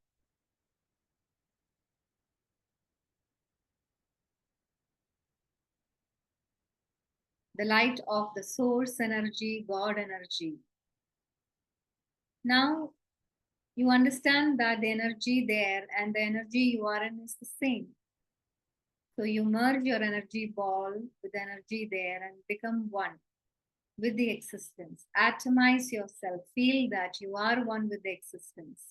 The light of the source energy, God energy. Now, you understand that the energy there and the energy you are in is the same. So you merge your energy ball with the energy there and become one with the existence. Atomize yourself. Feel that you are one with the existence.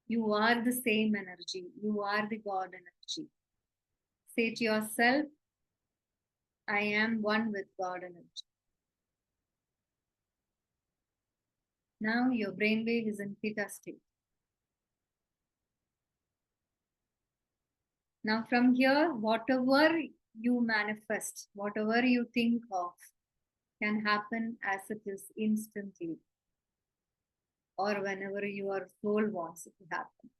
You are the same energy. You are the God energy. Say to yourself, I am one with God energy. Now your brainwave is in theta state. Now from here, whatever you manifest, whatever you think of, can happen as it is instantly, or whenever your soul wants it to happen.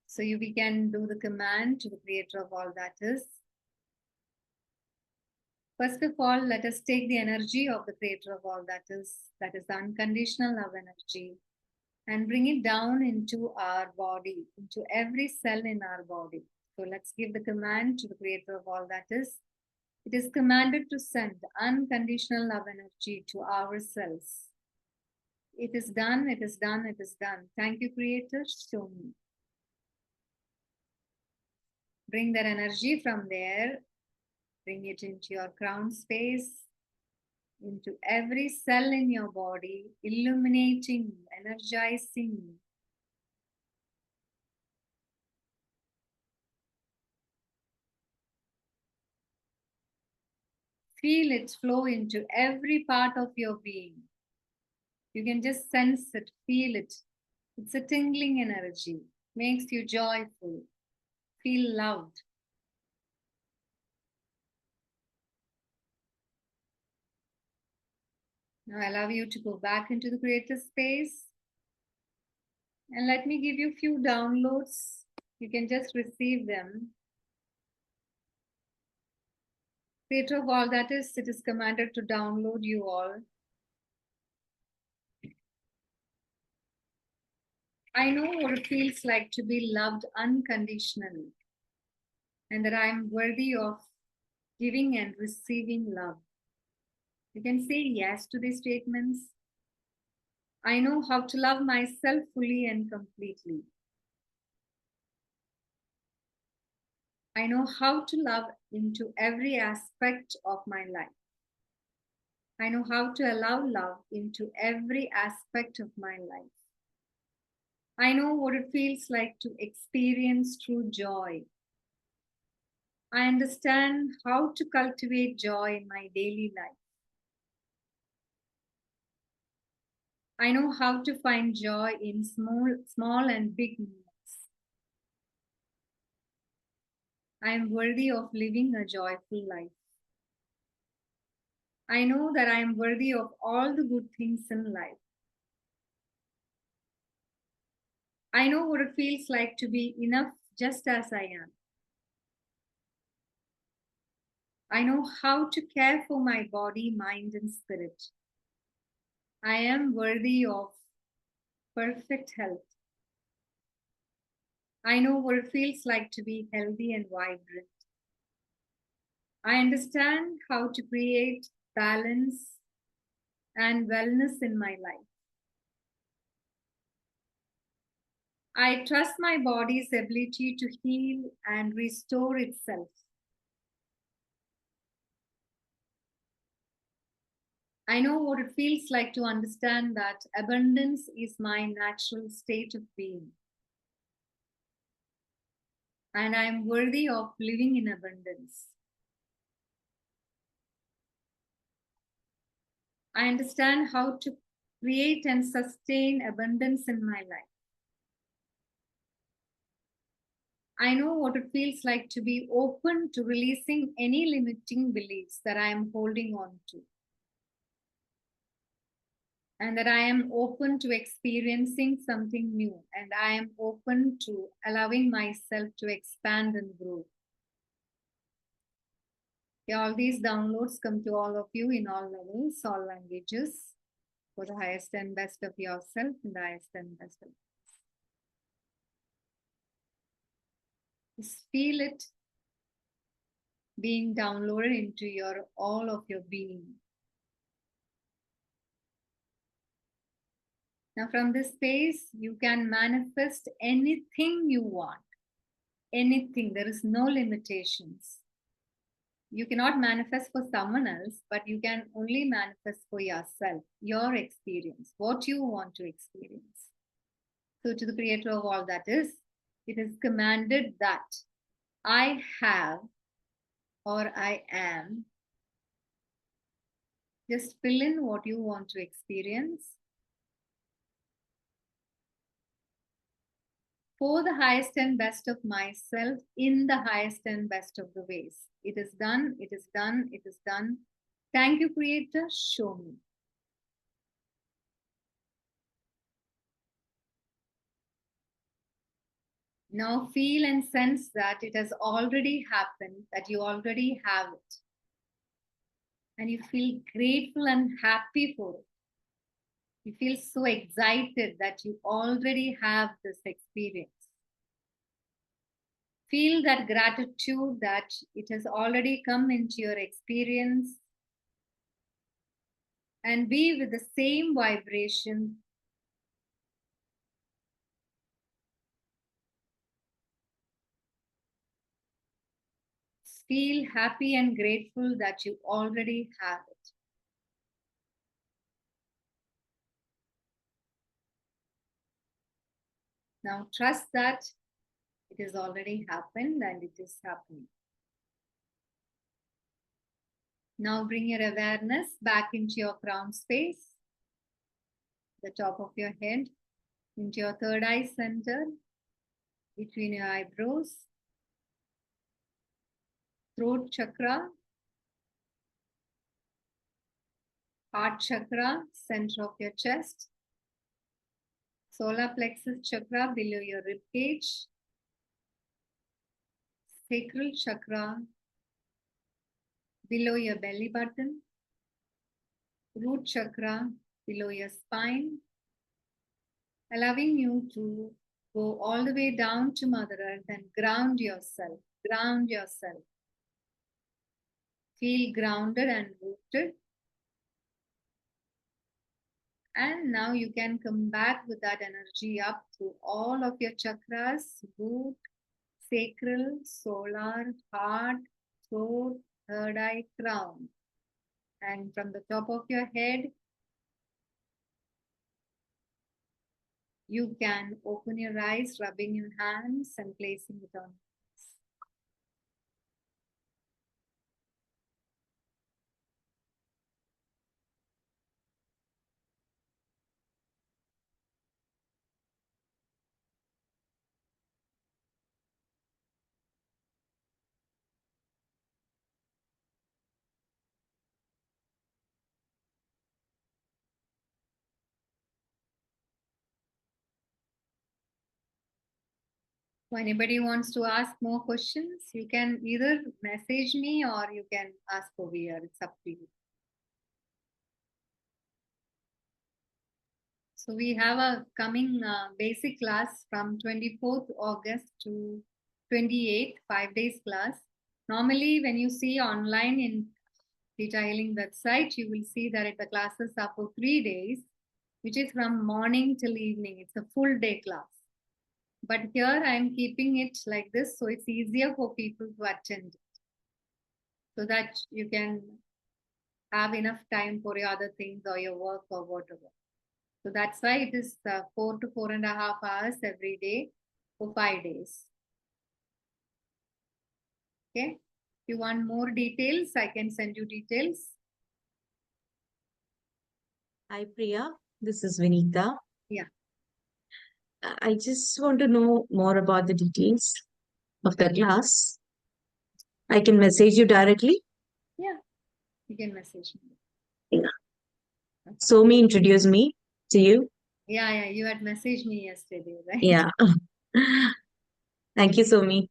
So we can do the command to the Creator of all that is. First of all, let us take the energy of the Creator of all that is the unconditional love energy, and bring it down into our body, into every cell in our body. So let's give the command to the Creator of all that is. It is commanded to send unconditional love energy to our cells. It is done, it is done, it is done. Thank you, Creator. Show me. Bring that energy from there. Bring it into your crown space, into every cell in your body, illuminating, energizing. Feel it flow into every part of your being. You can just sense it, feel it. It's a tingling energy, makes you joyful, feel loved. Now I allow you to go back into the creative space. And let me give you a few downloads. You can just receive them. Creator of all that is, it is commanded to download you all. I know what it feels like to be loved unconditionally. and that I am worthy of giving and receiving love. You can say yes to these statements. I know how to love myself fully and completely. I know how to love into every aspect of my life. I know how to allow love into every aspect of my life. I know what it feels like to experience true joy. I understand how to cultivate joy in my daily life. I know how to find joy in small and big moments. I am worthy of living a joyful life. I know that I am worthy of all the good things in life. I know what it feels like to be enough just as I am. I know how to care for my body, mind, and spirit. I am worthy of perfect health. I know what it feels like to be healthy and vibrant. I understand how to create balance and wellness in my life. I trust my body's ability to heal and restore itself. I know what it feels like to understand that abundance is my natural state of being. And I am worthy of living in abundance. I understand how to create and sustain abundance in my life. I know what it feels like to be open to releasing any limiting beliefs that I am holding on to. And that I am open to experiencing something new, and I am open to allowing myself to expand and grow. Yeah, all these downloads come to all of you in all levels, all languages, for the highest and best of yourself and the highest and best of us. Just feel it being downloaded into your all of your being. Now, from this space, you can manifest anything you want. Anything. There is no limitations. You cannot manifest for someone else, but you can only manifest for yourself, your experience, what you want to experience. So, to the creator of all that is, it is commanded that I have or I am. Just fill in what you want to experience. For the highest and best of myself in the highest and best of the ways. It is done, it is done, it is done. Thank you, Creator. Show me. Now feel and sense that it has already happened, that you already have it. And you feel grateful and happy for it. You feel so excited that you already have this experience. Feel that gratitude that it has already come into your experience, and be with the same vibration. Feel happy and grateful that you already have it. Now trust that it has already happened and it is happening. Now bring your awareness back into your crown space, the top of your head, into your third eye center, between your eyebrows, throat chakra, heart chakra, center of your chest, solar plexus chakra below your rib cage, sacral chakra below your belly button, root chakra below your spine, allowing you to go all the way down to Mother Earth and ground yourself Ground yourself. Feel grounded and rooted. And now you can come back with that energy up through all of your chakras, root, sacral, solar, heart, throat, third eye, crown. And from the top of your head, you can open your eyes, rubbing your hands and placing it on. So anybody wants to ask more questions, you can either message me or you can ask over here. It's up to you. So we have a coming basic class from 24th August to 28th, 5 days class. Normally, when you see online in Theta Healing website, you will see that the classes are for 3 days, which is from morning till evening. It's a full day class. But here I am keeping it like this, so it's easier for people to attend, so that you can have enough time for your other things or your work or whatever. So that's why it is 4 to 4.5 hours every day for 5 days. Okay. If you want more details, I can send you details. Hi, Priya. This is Vinita. Yeah. I just want to know more about the details of the class. I can message you directly. Yeah, you can message me. Yeah. Somi introduced me to you. Yeah, you had messaged me yesterday, right? Yeah. Thank you, Somi.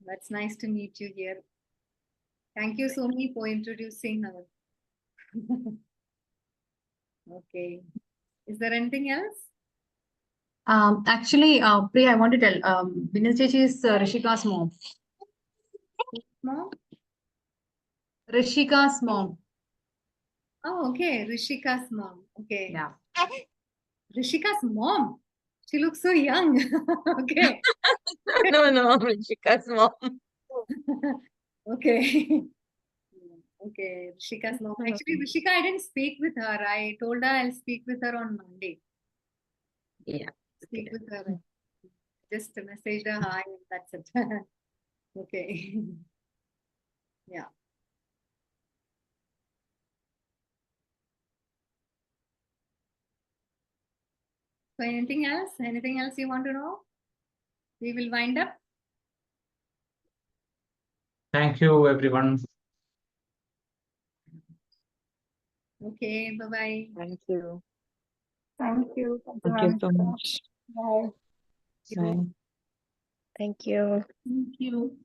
That's nice to meet you here. Thank you, Somi, for introducing her. Okay. Is there anything else? Actually, Priya, I want to tell, Binal Chechi is Rishika's mom. Mom? Rishika's mom. Oh, okay. Rishika's mom. Okay. Yeah. Rishika's mom. She looks so young. Okay. No, Rishika's mom. Okay. Okay. Rishika's mom. Actually, Rishika, I didn't speak with her. I told her I'll speak with her on Monday. Yeah. Speak with her. Just messaged her hi and that's it. Okay. Yeah. So anything else? Anything else you want to know? We will wind up. Thank you, everyone. Okay. Bye-bye. Thank you. Thank you. Thank you so much. Bye. Bye. Thank you. Thank you.